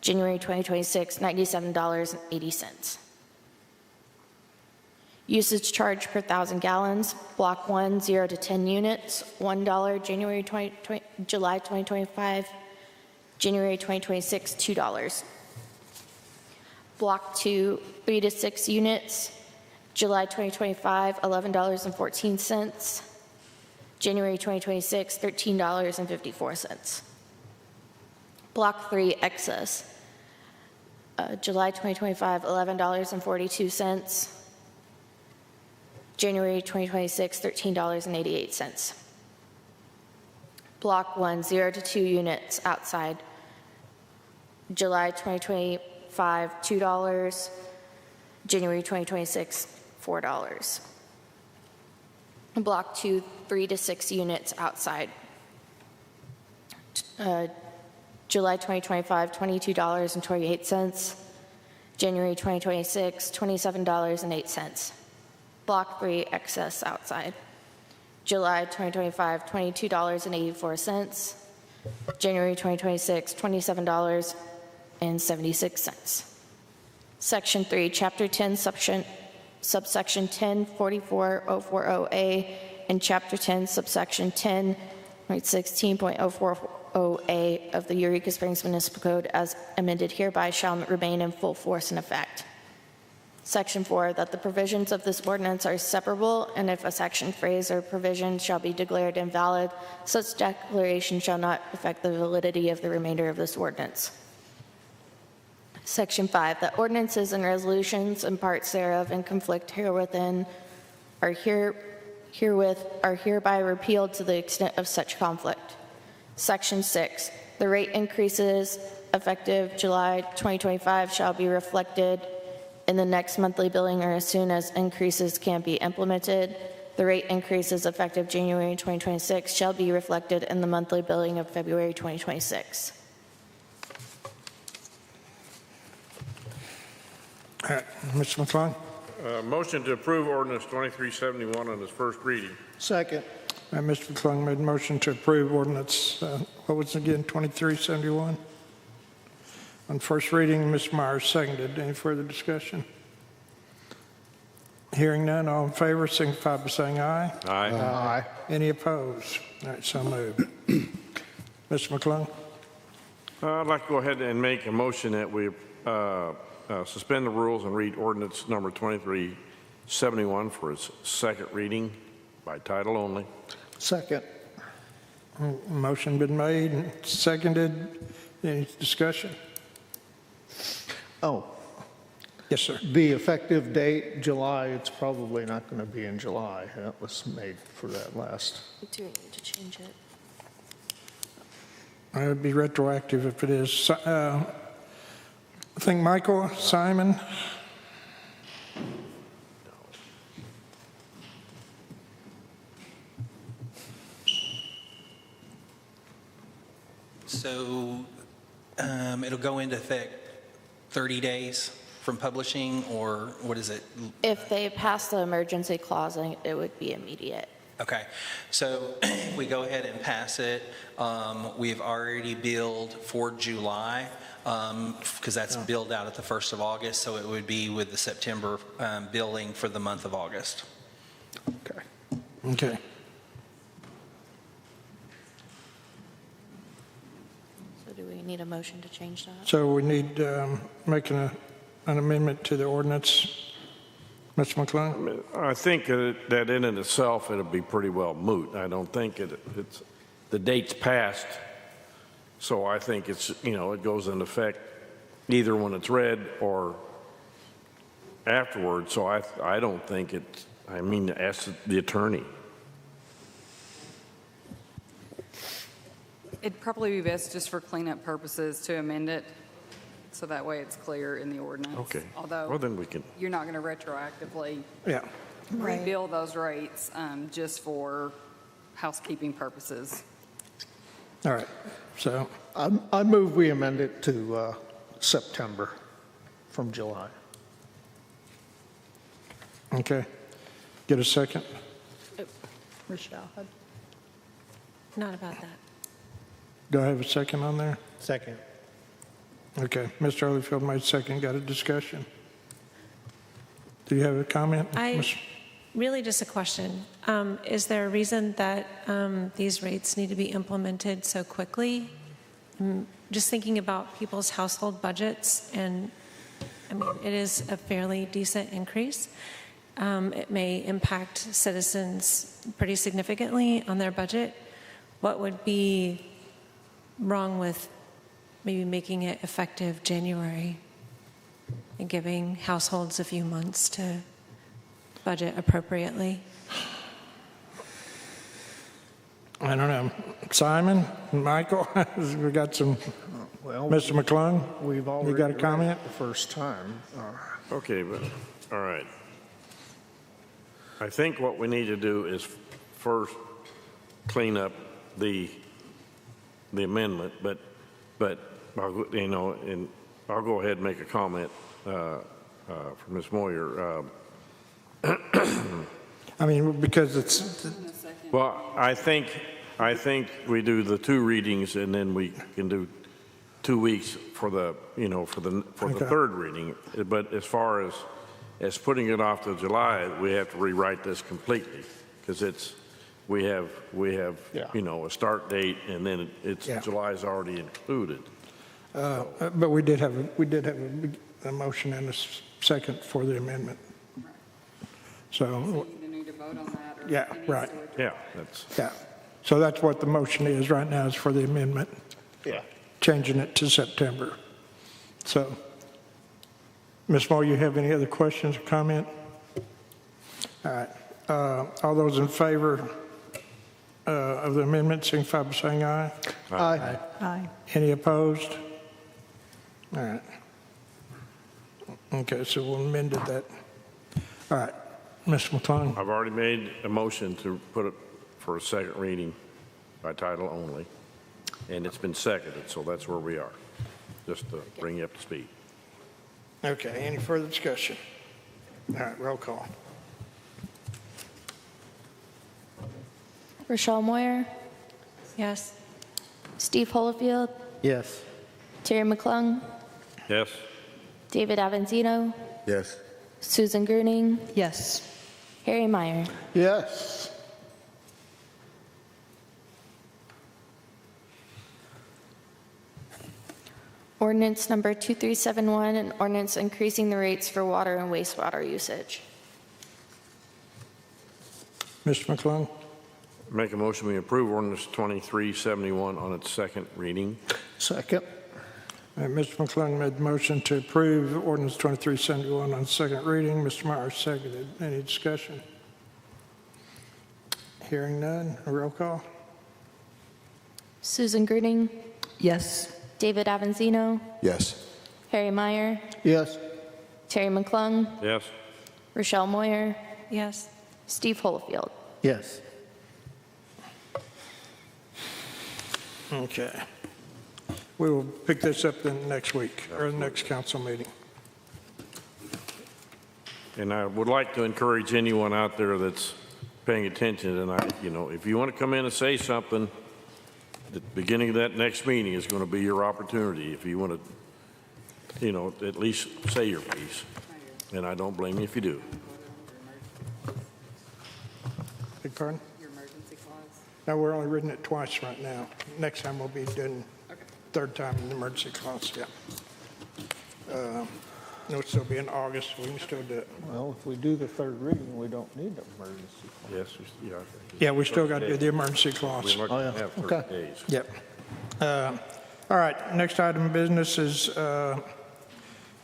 January 2026, $97.80. Usage charge per 1,000 gallons, Block 1, 0 to 10 units, $1, July 2025, January 2026, $2. Block 2, 3 to 6 units, July 2025, $11.14. January 2026, $13.54. Block 3, excess, July 2025, $11.42. January 2026, $13.88. Block 1, 0 to 2 units outside, July 2025, $2. January 2026, $4. Block 2, 3 to 6 units outside, July 2025, $22.28. January 2026, $27.08. Block 3, excess outside, July 2025, $22.84. January 2026, $27.76. Section 3, Chapter 10, subsection 10.44040A, and Chapter 10, subsection 10.16.040A of the Eureka Springs Municipal Code as amended hereby shall remain in full force and effect. Section 4, that the provisions of this ordinance are separable, and if a section, phrase, or provision shall be declared invalid, such declaration shall not affect the validity of the remainder of this ordinance. Section 5, that ordinances and resolutions and parts thereof in conflict herewith are hereby repealed to the extent of such conflict. Section 6, the rate increases effective July 2025 shall be reflected in the next monthly billing or as soon as increases can be implemented. The rate increases effective January 2026 shall be reflected in the monthly billing of February 2026. All right, Mr. McClung. Motion to approve ordinance 2371 on its first reading. Second. Mr. McClung made a motion to approve ordinance, what was it again, 2371? On first reading, Ms. Myers seconded. Any further discussion? Hearing none, all in favor signify by saying aye. Aye. Aye. Any opposed? All right, so moved. Mr. McClung. I'd like to go ahead and make a motion that we suspend the rules and read ordinance number 2371 for its second reading by title only. Second. Motion been made and seconded. Any discussion? Oh, Yes, sir. the effective date, July, it's probably not going to be in July. That was made for that last. Do we need to change it? It would be retroactive if it is. I think Michael, Simon. So it'll go into effect 30 days from publishing, or what is it? If they pass the emergency clause, it would be immediate. Okay, so if we go ahead and pass it, we've already billed for July, because that's billed out at the 1st of August, so it would be with the September billing for the month of August. Okay. do we need a motion to change that? So we need making an amendment to the ordinance. Mr. McClung? I think that in and itself, it'll be pretty well moot. I don't think it's, the date's passed, so I think it's, it goes into effect either when it's read or afterwards, so I don't think it's, ask the attorney. It'd probably be best just for cleanup purposes to amend it, so that way it's clear in the ordinance. Okay. Although, Well, then we can. you're not going to retroactively Yeah. rebuild those rates just for housekeeping purposes. All right. So I move we amend it to September from July. Okay. Get a second? Rochelle. Not about that. Do I have a second on there? Second. Okay. Mr. Holyfield made second. Got a discussion? Do you have a comment? Really just a question. Is there a reason that these rates need to be implemented so quickly? Just thinking about people's household budgets, and it is a fairly decent increase. It may impact citizens pretty significantly on their budget. What would be wrong with maybe making it effective January and giving households a few months to budget appropriately? I don't know. Simon, Michael, we got some. Well, Mr. McClung, we've already you got a read it comment? the first time. Okay, but, all right. I think what we need to do is first clean up the amendment, but I'll go ahead and make a comment for Ms. Moyer. Because it's. Well, I think we do the two readings and then we can do 2 weeks for the Okay. third reading. But as far as putting it off to July, we have to rewrite this completely because we have a start date and then July's already included. But we did have a motion and a second for the amendment. So You either need to vote on that or. yeah, it needs right. to Yeah. So that's what the motion is right now, is for the amendment. Yeah. Changing it to September. So, Ms. Moore, you have any other questions or comment? All right. All those in favor of the amendment, signify by saying aye. Aye. Aye. Any opposed? All right. Okay, so we'll amend that. All right. Mr. McClung? I've already made a motion to put it for a second reading by title only, and it's been seconded, so that's where we are, just to bring you up to speed. Okay, any further discussion? All right, roll call. Rochelle Moyer, Yes. Steve Holofield, Yes. Terry McClung, Yes? David Avanzino, Yes. Susan Gruning, Yes. Harry Meyer. Yes. Ordinance number 2371, an ordinance increasing the rates for water and wastewater usage. Mr. McClung? Make a motion, we approve ordinance 2371 on its second reading. Second. All right, Mr. McClung made the motion to approve ordinance 2371 on second reading. Mr. Myers seconded. Any discussion? Hearing none, a roll call? Susan Gruning, Yes. David Avanzino, Yes. Harry Meyer, Yes. Terry McClung, Yes? Rochelle Moyer, Yes. Steve Holofield. Yes. Okay. We will pick this up then next week, or the next council meeting. And I would like to encourage anyone out there that's paying attention tonight, if you want to come in and say something, the beginning of that next meeting is going to be your opportunity. If you want to, at least say your piece. And I don't blame you if you do. Beg pardon? Your emergency clause. No, we're only reading it twice right now. Next time we'll be doing third time in the emergency clause, yeah. It'll still be in August, we can still do it. Well, if we do the third reading, we don't need an emergency. Yes, yeah. Yeah, we still got to do the emergency clause. We're not going to have 30 Okay. days. Yep. All right, next item of business is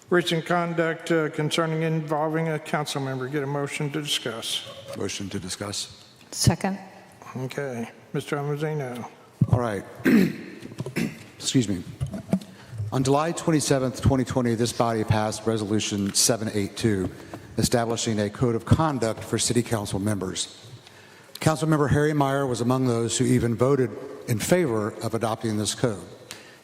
recent conduct concerning involving a council member. Get a motion to discuss. Motion to discuss. Second. Okay, Mr. Amazino. All right. Excuse me. On July 27th, 2020, this body passed Resolution 782, establishing a code of conduct for city council members. Councilmember Harry Meyer was among those who even voted in favor of adopting this code.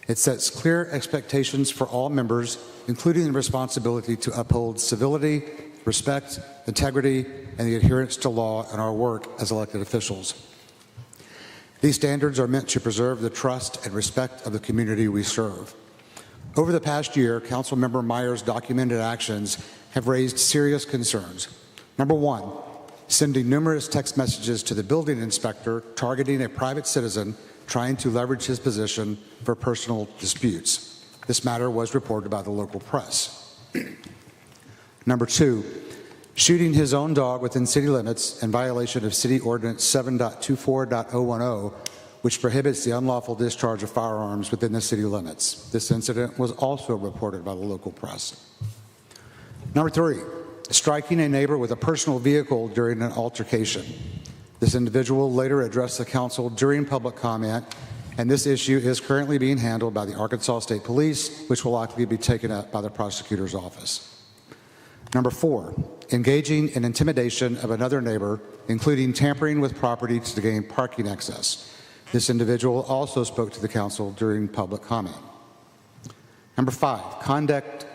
It sets clear expectations for all members, including the responsibility to uphold civility, respect, integrity, and the adherence to law in our work as elected officials. These standards are meant to preserve the trust and respect of the community we serve. Over the past year, Councilmember Meyer's documented actions have raised serious concerns. Number one, sending numerous text messages to the building inspector targeting a private citizen trying to leverage his position for personal disputes. This matter was reported by the local press. Number two, shooting his own dog within city limits in violation of City Ordinance 7.24.010, which prohibits the unlawful discharge of firearms within the city limits. This incident was also reported by the local press. Number three, striking a neighbor with a personal vehicle during an altercation. This individual later addressed the council during public comment, and this issue is currently being handled by the Arkansas State Police, which will likely be taken up by the prosecutor's office. Number four, engaging in intimidation of another neighbor, including tampering with property to gain parking access. This individual also spoke to the council during public comment. Number five, conduct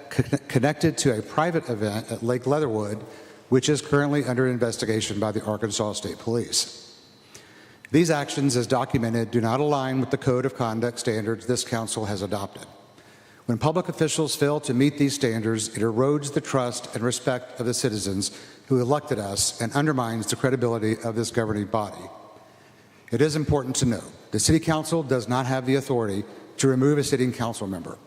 connected to a private event at Lake Leatherwood, which is currently under investigation by the Arkansas State Police. These actions, as documented, do not align with the code of conduct standards this council has adopted. When public officials fail to meet these standards, it erodes the trust and respect of the citizens who elected us and undermines the credibility of this governing body. It is important to note, the City Council does not have the authority to remove a sitting council member.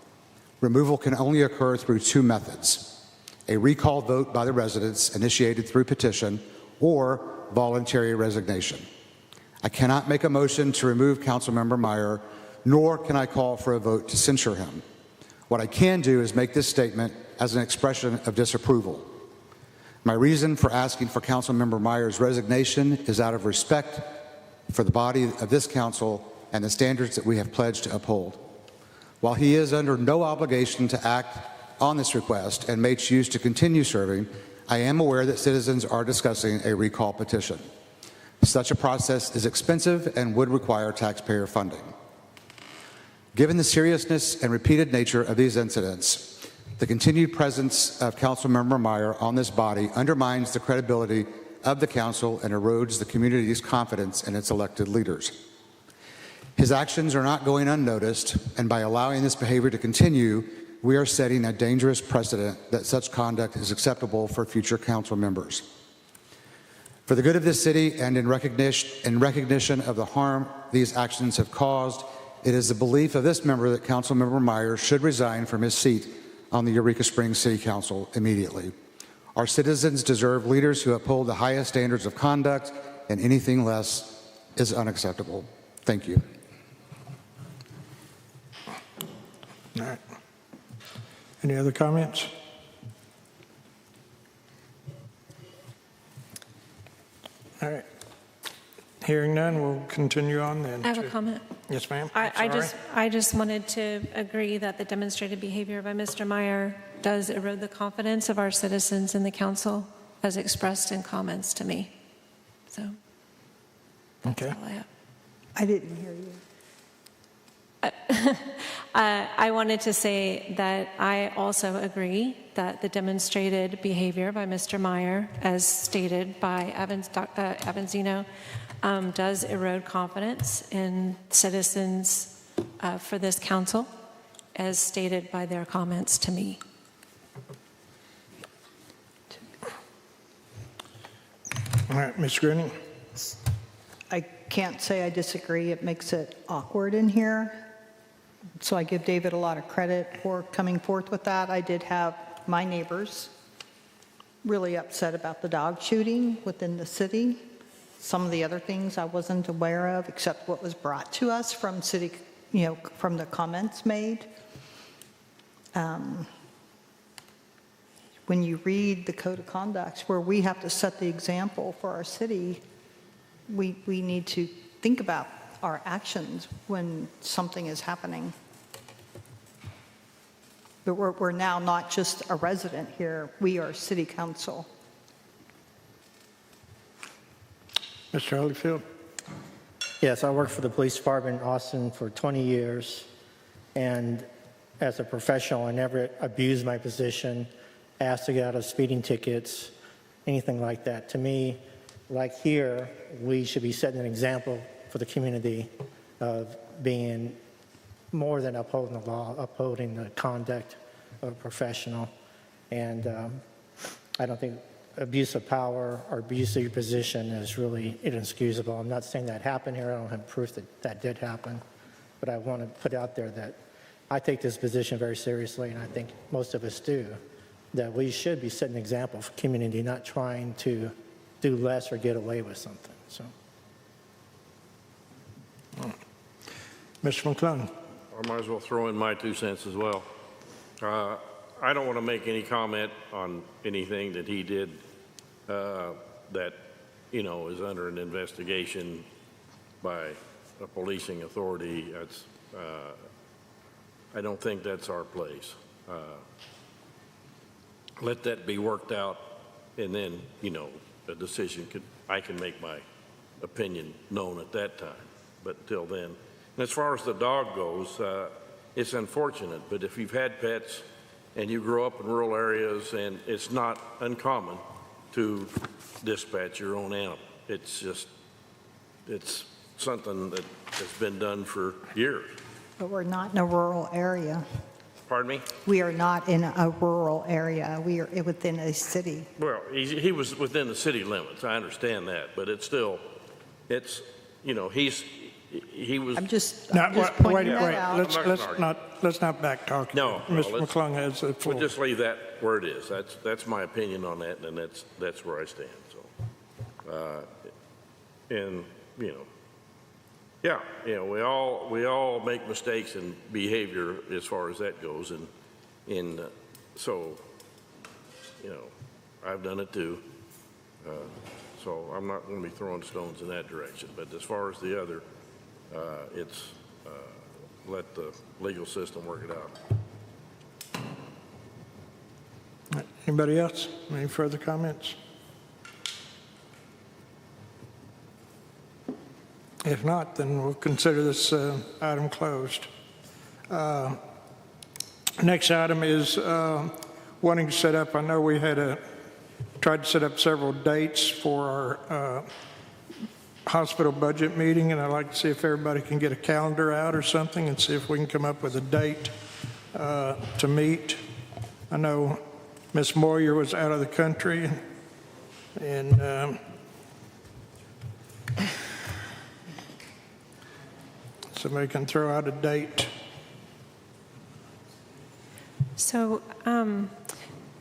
Removal can only occur through two methods: a recall vote by the residents initiated through petition, or voluntary resignation. I cannot make a motion to remove Councilmember Meyer, nor can I call for a vote to censure him. What I can do is make this statement as an expression of disapproval. My reason for asking for Councilmember Meyer's resignation is out of respect for the body of this council and the standards that we have pledged to uphold. While he is under no obligation to act on this request and may choose to continue serving, I am aware that citizens are discussing a recall petition. Such a process is expensive and would require taxpayer funding. Given the seriousness and repeated nature of these incidents, the continued presence of Councilmember Meyer on this body undermines the credibility of the council and erodes the community's confidence in its elected leaders. His actions are not going unnoticed, and by allowing this behavior to continue, we are setting a dangerous precedent that such conduct is acceptable for future council members. For the good of this city and in recognition of the harm these actions have caused, it is the belief of this member that Councilmember Meyer should resign from his seat on the Eureka Springs City Council immediately. Our citizens deserve leaders who uphold the highest standards of conduct, and anything less is unacceptable. Thank you. All right. Any other comments? All right. Hearing none, we'll continue on then. I have a comment. Yes, ma'am. I just wanted to agree that the demonstrated behavior by Mr. Meyer does erode the confidence of our citizens in the council as expressed in comments to me. So, okay. that's all I have. I didn't hear you. I wanted to say that I also agree that the demonstrated behavior by Mr. Meyer, as stated by Avanzino, does erode confidence in citizens for this council, as stated by their comments to me. All right, Ms. Greening. I can't say I disagree. It makes it awkward in here. So I give David a lot of credit for coming forth with that. I did have my neighbors really upset about the dog shooting within the city. Some of the other things I wasn't aware of, except what was brought to us from city, from the comments made. When you read the code of conduct, where we have to set the example for our city, we need to think about our actions when something is happening. But we're now not just a resident here, we are city council. Mr. Holyfield? Yes, I worked for the police department in Austin for 20 years, and as a professional, I never abused my position, asked to get out of speeding tickets, anything like that. To me, like here, we should be setting an example for the community of being more than upholding the law, upholding the conduct of a professional. And I don't think abuse of power or abuse of your position is really inexcusable. I'm not saying that happened here. I don't have proof that that did happen. But I want to put out there that I take this position very seriously, and I think most of us do, that we should be setting an example for community, not trying to do less or get away with something. So, Mr. McClung? I might as well throw in my 2 cents as well. I don't want to make any comment on anything that he did that, is under an investigation by a policing authority. That's, I don't think that's our place. Let that be worked out, and then, a decision I can make my opinion known at that time. But until then, and as far as the dog goes, it's unfortunate, but if you've had pets and you grow up in rural areas, and it's not uncommon to dispatch your own animal. It's something that has been done for years. But we're not in a rural area. Pardon me? We are not in a rural area. We are within a city. Well, he was within the city limits. I understand that, but it's still, he was. I'm just Wait, pointing that out. Let's not back talk. No, Mr. McClung has the floor. We'll just leave that where it is. That's my opinion on that, and that's where I stand. So, yeah, we all make mistakes in behavior as far as that goes, and so, I've done it too. So I'm not going to be throwing stones in that direction. But as far as the other, it's let the legal system work it out. Anybody else? Any further comments? If not, then we'll consider this item closed. Next item is wanting to set up, I know we had tried to set up several dates for our hospital budget meeting, and I'd like to see if everybody can get a calendar out or something and see if we can come up with a date to meet. I know Ms. Moyer was out of the country, and somebody can throw out a date. So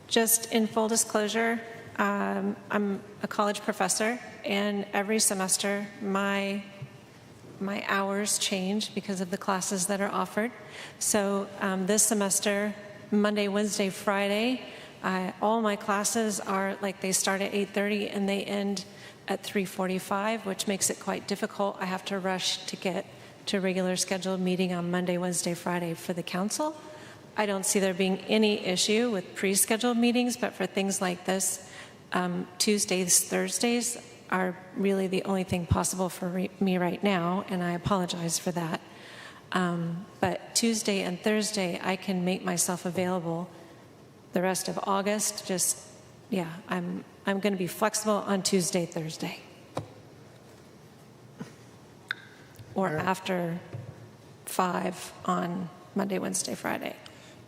just in full disclosure, I'm a college professor, and every semester my hours change because of the classes that are offered. So this semester, Monday, Wednesday, Friday, all my classes are they start at 8:30 and they end at 3:45, which makes it quite difficult. I have to rush to get to a regular scheduled meeting on Monday, Wednesday, Friday for the council. I don't see there being any issue with pre-scheduled meetings, but for things like this, Tuesdays, Thursdays are really the only thing possible for me right now, and I apologize for that. But Tuesday and Thursday, I can make myself available. The rest of August, I'm going to be flexible on Tuesday, Thursday. Or after 5 on Monday, Wednesday, Friday.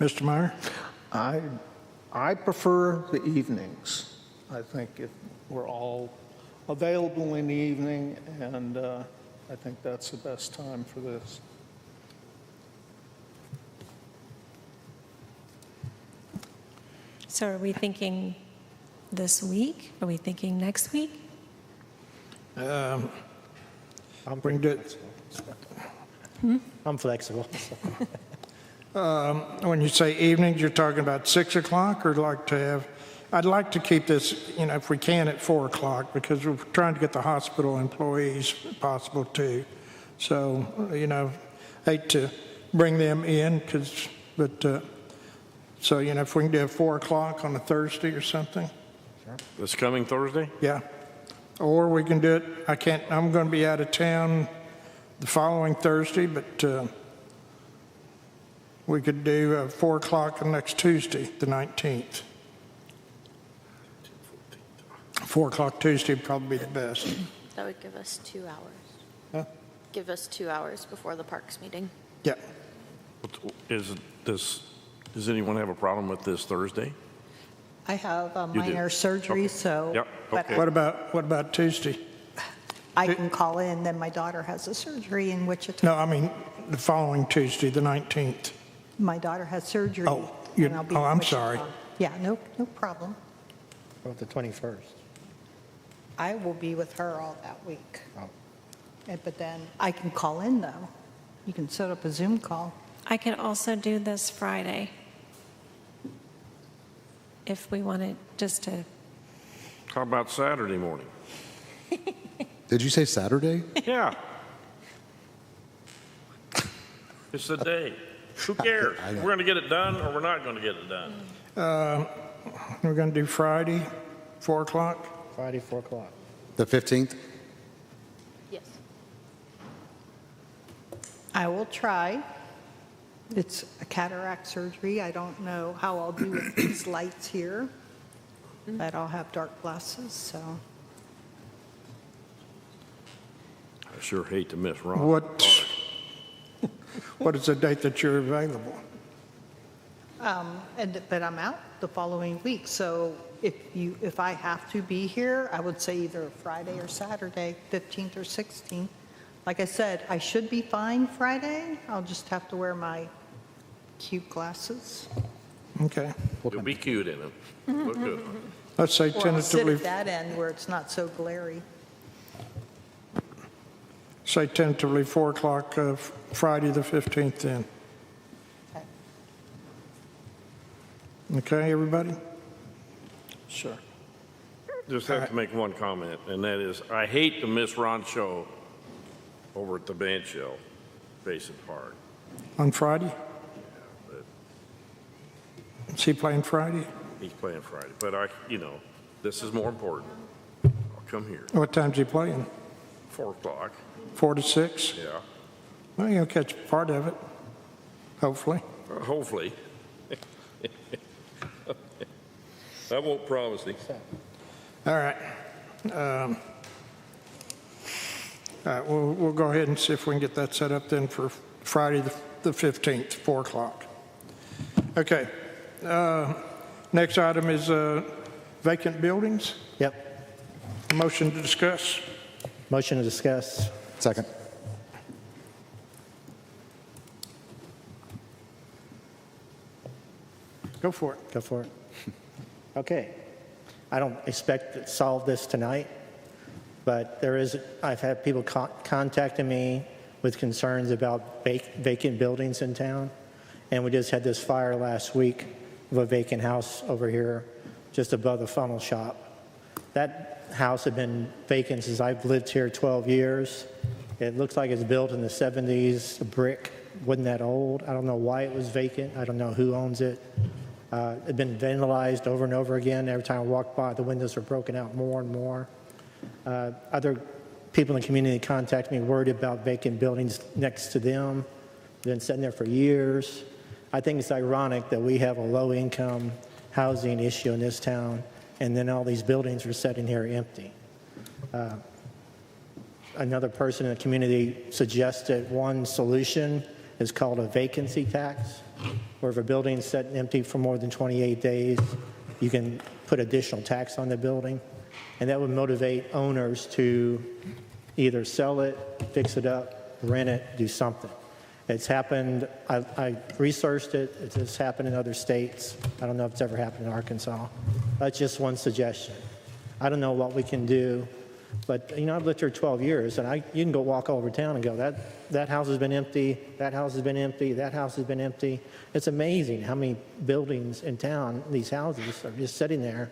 Mr. Meyer? I prefer the evenings. I think if we're all available in the evening, and I think that's the best time for this. So are we thinking this week? Are we thinking next week? We can do it. I'm flexible. When you say evenings, you're talking about 6 o'clock, or I'd like to keep this, if we can, at 4 o'clock, because we're trying to get the hospital employees possible too. So, hate to bring them in, so, if we can do it 4 o'clock on a Thursday or something. This coming Thursday? Yeah. Or we can do it, I'm going to be out of town the following Thursday, but we could do 4 o'clock on next Tuesday, the 19th. 4 o'clock Tuesday would probably be the best. That would give us 2 hours. Huh? Give us 2 hours before the parks meeting. Yeah. Does anyone have a problem with this Thursday? I have a You do? minor surgery, Okay. so. Yep, but okay. What about Tuesday? I can call in, then my daughter has a surgery in Wichita. No, I mean the following Tuesday, the 19th. My daughter has surgery. Oh, and I'll be in I'm Wichita. sorry. Yeah, no problem. About the 21st. I will be with her all that week. Oh. But then I can call in, though. You can set up a Zoom call. I can also do this Friday if we wanted just to. How about Saturday morning? Did you say Saturday? Yeah. It's the day. Who cares? We're going to get it done or we're not going to get it done. We're going to do Friday, 4 o'clock. Friday, 4 o'clock. The 15th? Yes. I will try. It's a cataract surgery. I don't know how I'll do with these lights here, but I'll have dark glasses, so. I sure hate to miss Ron. What is the date that you're available? But I'm out the following week, so if I have to be here, I would say either Friday or Saturday, 15th or 16th. Like I said, I should be fine Friday. I'll just have to wear my cute glasses. Okay. You'll be cute in them. Look good. Let's say Or I'll sit tentatively, at that end where it's not so glary. 4 o'clock Friday the 15th then. Okay, everybody? Sure. Just have to make one comment, and that is, I hate to miss Ron's show over at the band shell, Basin Park. On Friday? But Is he playing Friday? he's playing Friday, but this is more important. I'll come here. What time's he playing? 4 o'clock. 4 to 6? Yeah. Well, you'll catch part of it, hopefully. Hopefully. I won't promise him. All right. All right, we'll go ahead and see if we can get that set up then for Friday the 15th, 4 o'clock. Okay. Next item is vacant buildings. Yep. Motion to discuss. Motion to discuss. Second. Go for it. Go for it. Okay. I don't expect to solve this tonight, but I've had people contacting me with concerns about vacant buildings in town. And we just had this fire last week of a vacant house over here just above the funnel shop. That house had been vacant since I've lived here 12 years. It looks like it's built in the 70s, a brick, wasn't that old. I don't know why it was vacant. I don't know who owns it. It had been vandalized over and over again. Every time I walked by, the windows were broken out more and more. Other people in the community contact me worried about vacant buildings next to them. They've been sitting there for years. I think it's ironic that we have a low-income housing issue in this town, and then all these buildings are sitting here empty. Another person in the community suggested one solution is called a vacancy tax, where if a building's sitting empty for more than 28 days, you can put additional tax on the building, and that would motivate owners to either sell it, fix it up, rent it, do something. It's happened, I researched it, it's just happened in other states. I don't know if it's ever happened in Arkansas. That's just one suggestion. I don't know what we can do, but I've lived here 12 years, and you can go walk all over town and go, that house has been empty, that house has been empty, that house has been empty. It's amazing how many buildings in town, these houses are just sitting there.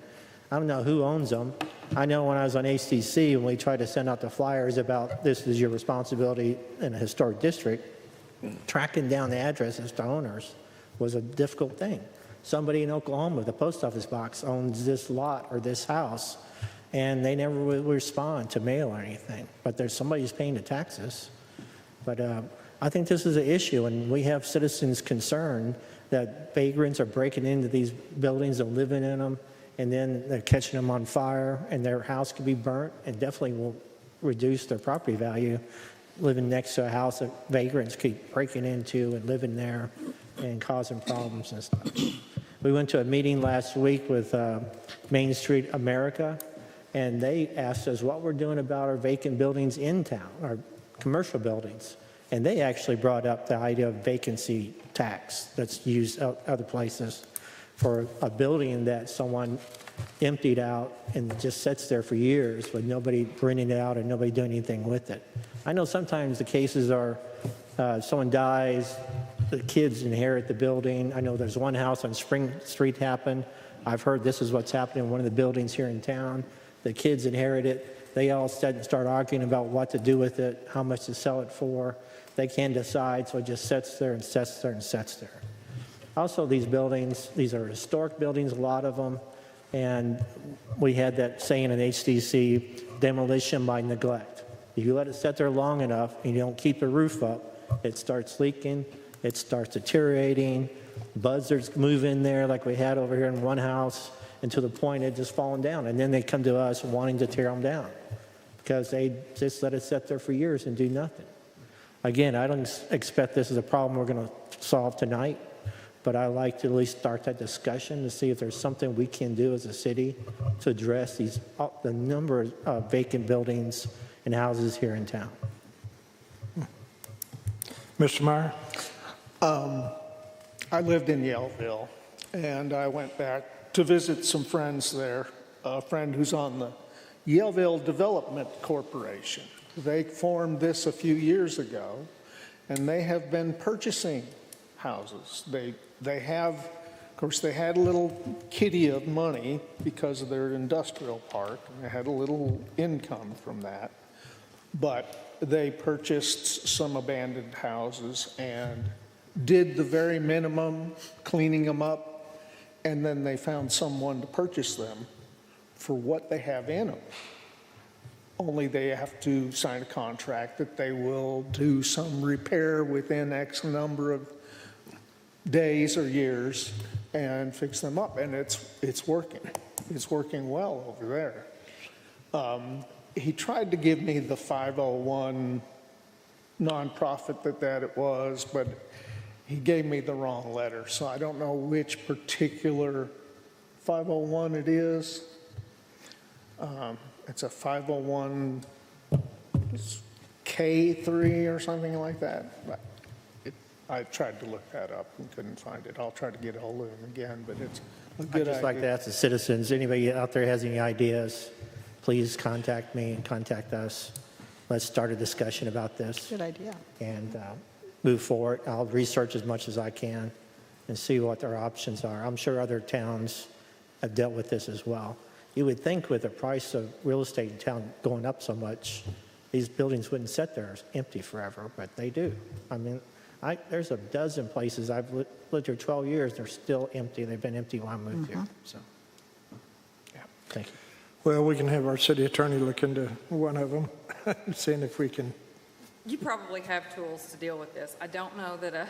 I don't know who owns them. I know when I was on HTC, when we tried to send out the flyers about this is your responsibility in a historic district, tracking down the addresses to owners was a difficult thing. Somebody in Oklahoma, the post office box, owns this lot or this house, and they never would respond to mail or anything. But there's somebody who's paying the taxes. But I think this is an issue, and we have citizens concerned that vagrants are breaking into these buildings and living in them, and then they're catching them on fire, and their house could be burnt, and definitely will reduce their property value living next to a house that vagrants keep breaking into and living there and causing problems and stuff. We went to a meeting last week with Main Street America, and they asked us what we're doing about our vacant buildings in town, our commercial buildings. And they actually brought up the idea of vacancy tax that's used other places for a building that someone emptied out and just sits there for years with nobody renting it out and nobody doing anything with it. I know sometimes the cases are someone dies, the kids inherit the building. I know there's one house on Spring Street happened. I've heard this is what's happening in one of the buildings here in town. The kids inherit it. They all start arguing about what to do with it, how much to sell it for. They can't decide, so it just sits there and sits there and sits there. Also, these buildings, these are historic buildings, a lot of them, and we had that saying in HTC, demolition by neglect. If you let it sit there long enough and you don't keep the roof up, it starts leaking, it starts deteriorating, buzzards move in there like we had over here in one house, and to the point it just falling down. And then they come to us wanting to tear them down because they just let it sit there for years and do nothing. Again, I don't expect this is a problem we're going to solve tonight, but I like to at least start that discussion to see if there's something we can do as a city to address the number of vacant buildings and houses here in town. Mr. Meyer? I lived in Yellville, and I went back to visit some friends there, a friend who's on the Yellville Development Corporation. They formed this a few years ago, and they have been purchasing houses. They have, of course, they had a little kitty of money because of their industrial park, and they had a little income from that. But they purchased some abandoned houses and did the very minimum, cleaning them up, and then they found someone to purchase them for what they have in them. Only they have to sign a contract that they will do some repair within X number of days or years and fix them up. And it's working. It's working well over there. He tried to give me the 501 nonprofit that it was, but he gave me the wrong letter. So I don't know which particular 501 it is. It's a 501 K3 or something like that. But I tried to look that up and couldn't find it. I'll try to get a hold of him again, but it's a good idea. I'd just like to ask the citizens, anybody out there has any ideas, please contact me and contact us. Let's start a discussion about this. Good idea. And move forward. I'll research as much as I can and see what their options are. I'm sure other towns have dealt with this as well. You would think with the price of real estate in town going up so much, these buildings wouldn't sit there empty forever, but they do. I mean, there's a dozen places. I've lived here 12 years. They're still empty. They've been empty when I moved here. So, yeah, thank you. Well, we can have our city attorney look into one of them, seeing if we can. You probably have tools to deal with this. I don't know that a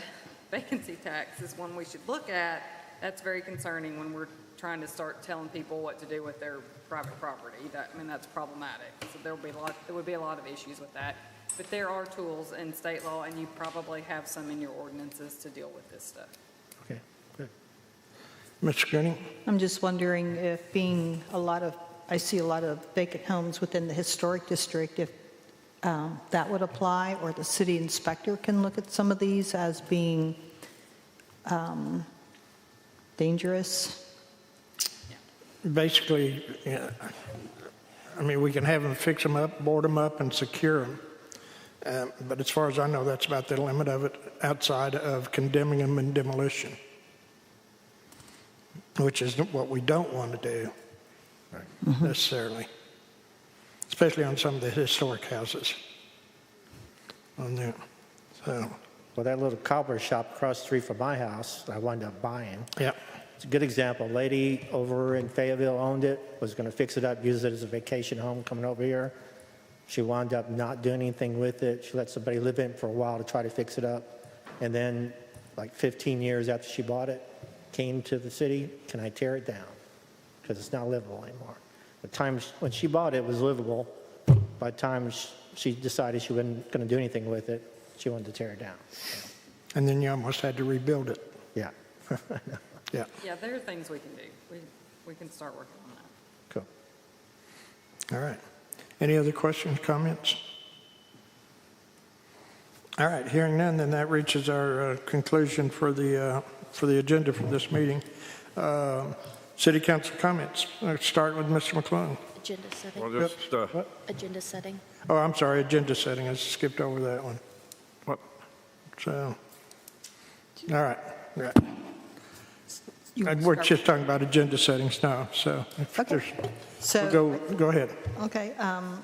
vacancy tax is one we should look at. That's very concerning when we're trying to start telling people what to do with their private property. That's problematic. So there would be a lot of issues with that. But there are tools in state law, and you probably have some in your ordinances to deal with this stuff. Okay, good. Mr. Cooney? I'm just wondering if I see a lot of vacant homes within the historic district, that would apply, or the city inspector can look at some of these as being dangerous. Basically, yeah, I mean, we can have them fix them up, board them up, and secure them. But as far as I know, that's about the limit of it, outside of condemning them in demolition, which is what we don't want to do necessarily, especially on some of the historic houses. On there, so. Well, that little cobbler shop across the street from my house, I wound up buying. Yeah. It's a good example. A lady over in Fayetteville owned it, was going to fix it up, use it as a vacation home coming over here. She wound up not doing anything with it. She let somebody live in it for a while to try to fix it up. And then, like 15 years after she bought it, came to the city, can I tear it down? Because it's not livable anymore. The time when she bought it, it was livable. By the time she decided she wasn't going to do anything with it, she wanted to tear it down. And then you almost had to rebuild it. Yeah. Yeah. Yeah, there are things we can do. We can start working on that. Cool. All right. Any other questions, comments? All right, hearing none, then that reaches our conclusion for the agenda for this meeting. City Council comments. Let's start with Mr. McClung. Agenda setting. Well, just, Agenda setting. Oh, I'm sorry, agenda setting. I skipped over that one. What? So, all right. We're just talking about agenda settings now, so if there's, So, go ahead. okay,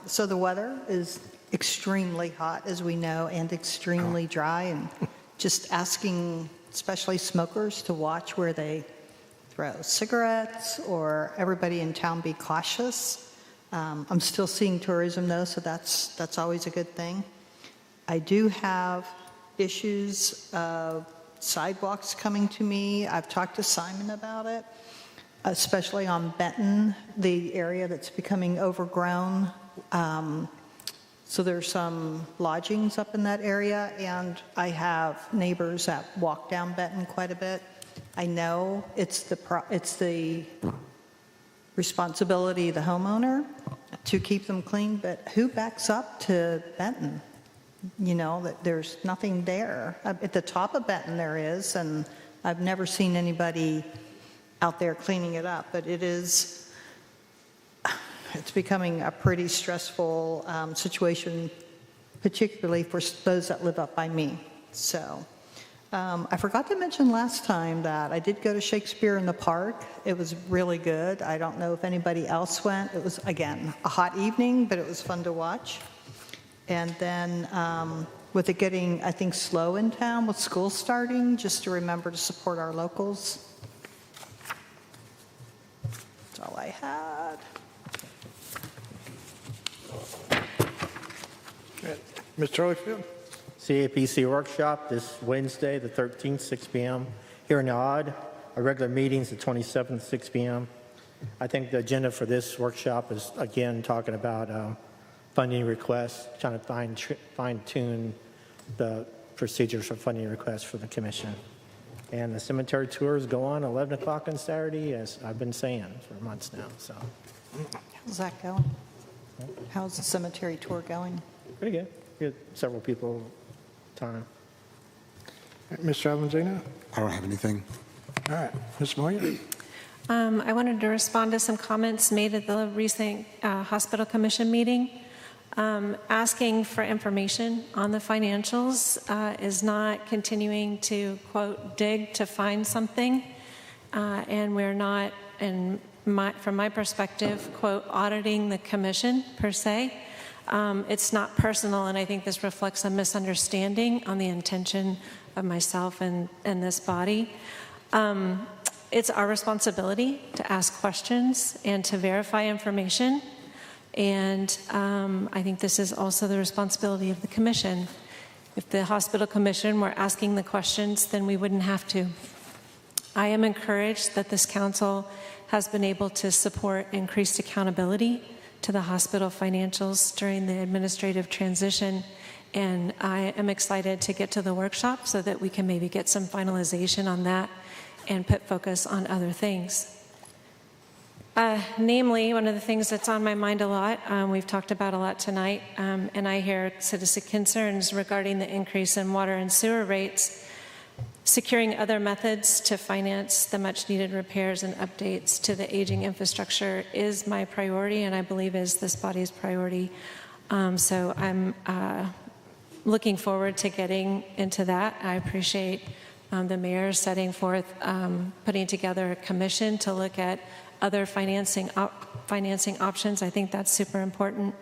so the weather is extremely hot, as we know, and extremely dry, and just asking, especially smokers, to watch where they throw cigarettes, or everybody in town be cautious. I'm still seeing tourism, though, so that's always a good thing. I do have issues of sidewalks coming to me. I've talked to Simon about it, especially on Benton, the area that's becoming overgrown. So there's some lodgings up in that area, and I have neighbors that walk down Benton quite a bit. I know it's the responsibility of the homeowner to keep them clean, but who backs up to Benton? You know, that there's nothing there. At the top of Benton there is, and I've never seen anybody out there cleaning it up, but it's becoming a pretty stressful situation, particularly for those that live up by me. So I forgot to mention last time that I did go to Shakespeare in the Park. It was really good. I don't know if anybody else went. It was, again, a hot evening, but it was fun to watch. And then with it getting, I think, slow in town with school starting, just to remember to support our locals. That's all I had. Mr. Holyfield? CAPC workshop this Wednesday, the 13th, 6 p.m. here in the Odd. Our regular meeting's the 27th, 6 p.m. I think the agenda for this workshop is, again, talking about funding requests, trying to fine-tune the procedures for funding requests for the commission. And the cemetery tours go on 11 o'clock on Saturday, as I've been saying for months now. So, How's that going? How's the cemetery tour going? pretty good. We had several people time. Mr. Avanzino? I don't have anything. All right. Ms. Moyer? I wanted to respond to some comments made at the recent hospital commission meeting. Asking for information on the financials is not continuing to, quote, dig to find something. And we're not, from my perspective, quote, auditing the commission per se. It's not personal, and I think this reflects a misunderstanding on the intention of myself and this body. It's our responsibility to ask questions and to verify information. And I think this is also the responsibility of the commission. If the hospital commission were asking the questions, then we wouldn't have to. I am encouraged that this council has been able to support increased accountability to the hospital financials during the administrative transition. And I am excited to get to the workshop so that we can maybe get some finalization on that and put focus on other things. Namely, one of the things that's on my mind a lot, we've talked about a lot tonight, and I hear citizen concerns regarding the increase in water and sewer rates. Securing other methods to finance the much-needed repairs and updates to the aging infrastructure is my priority, and I believe is this body's priority. So I'm looking forward to getting into that. I appreciate the mayor setting forth, putting together a commission to look at other financing options. I think that's super important.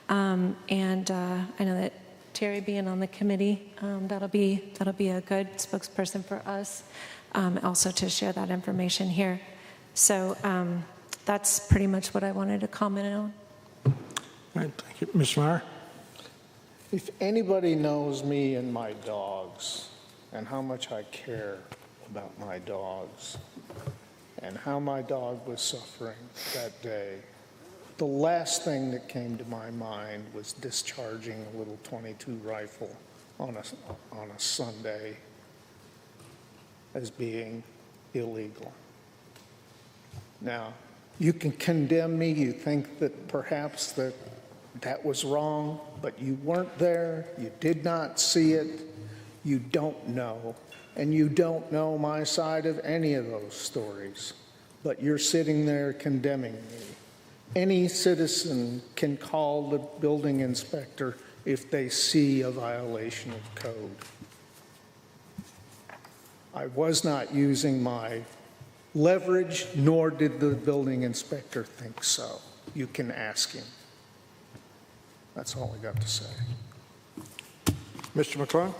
And I know that Terry being on the committee, that'll be a good spokesperson for us, also to share that information here. So that's pretty much what I wanted to comment on. All right, thank you. Ms. Meyer? If anybody knows me and my dogs and how much I care about my dogs and how my dog was suffering that day, the last thing that came to my mind was discharging a little .22 rifle on a Sunday as being illegal. Now, you can condemn me, you think that perhaps that was wrong, but you weren't there, you did not see it, you don't know, and you don't know my side of any of those stories, but you're sitting there condemning me. Any citizen can call the building inspector if they see a violation of code. I was not using my leverage, nor did the building inspector think so. You can ask him. That's all I got to say. Mr. McClung?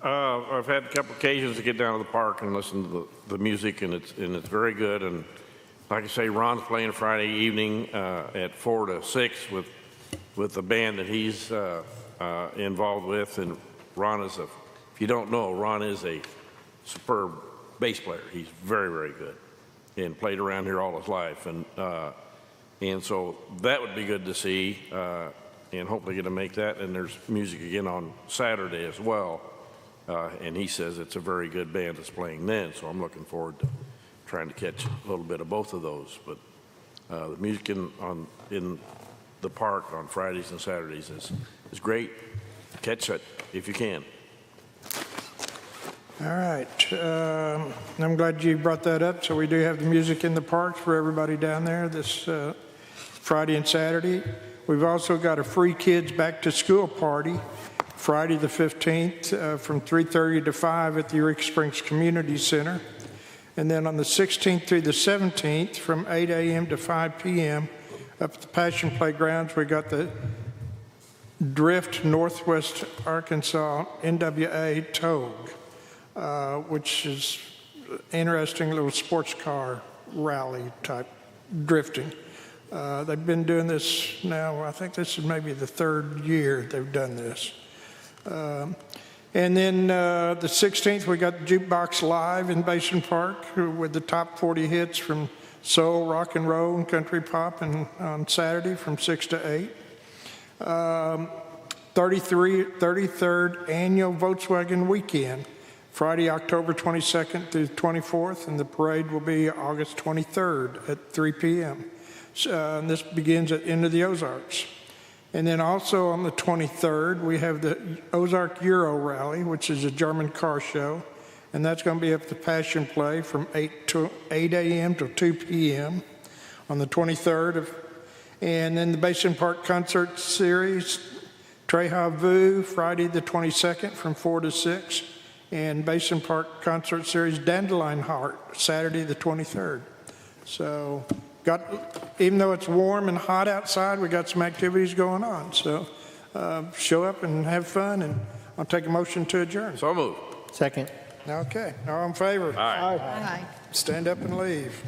I've had a couple occasions to get down to the park and listen to the music, and it's very good. And like I say, Ron's playing Friday evening at 4 to 6 with the band that he's involved with. And Ron is if you don't know, Ron is a superb bass player. He's very, very good and played around here all his life. And so that would be good to see, and hopefully get to make that. And there's music again on Saturday as well. And he says it's a very good band that's playing then, so I'm looking forward to trying to catch a little bit of both of those. But the music in the park on Fridays and Saturdays is great. Catch it if you can. All right. I'm glad you brought that up. So we do have the music in the parks for everybody down there this Friday and Saturday. We've also got a free kids back to school party Friday the 15th from 3:30 to 5 at the Eureka Springs Community Center. And then on the 16th through the 17th from 8 a.m. to 5 p.m. up at the Passion Playgrounds, we got the Drift Northwest Arkansas NWA Togue, which is interesting little sports car rally type drifting. They've been doing this now, I think this is maybe the third year they've done this. And then the 16th, we got the Jukebox Live in Basin Park with the top 40 hits from soul, rock and roll, and country pop, and on Saturday from 6 to 8. 33rd Annual Volkswagen Weekend, Friday, October 22nd through 24th, and the parade will be August 23rd at 3 p.m. And this begins at End of the Ozarks. And then also on the 23rd, we have the Ozark Euro Rally, which is a German car show. And that's going to be up at the Passion Play from 8 a.m. to 2 p.m. on the 23rd. And then the Basin Park Concert Series, Treja Vu, Friday the 22nd from 4 to 6. And Basin Park Concert Series, Dandelion Heart, Saturday the 23rd. So even though it's warm and hot outside, we got some activities going on. So show up and have fun, and I'll take a motion to adjourn. So moved. Second. Okay, all in favor? Aye. Aye. Stand up and leave.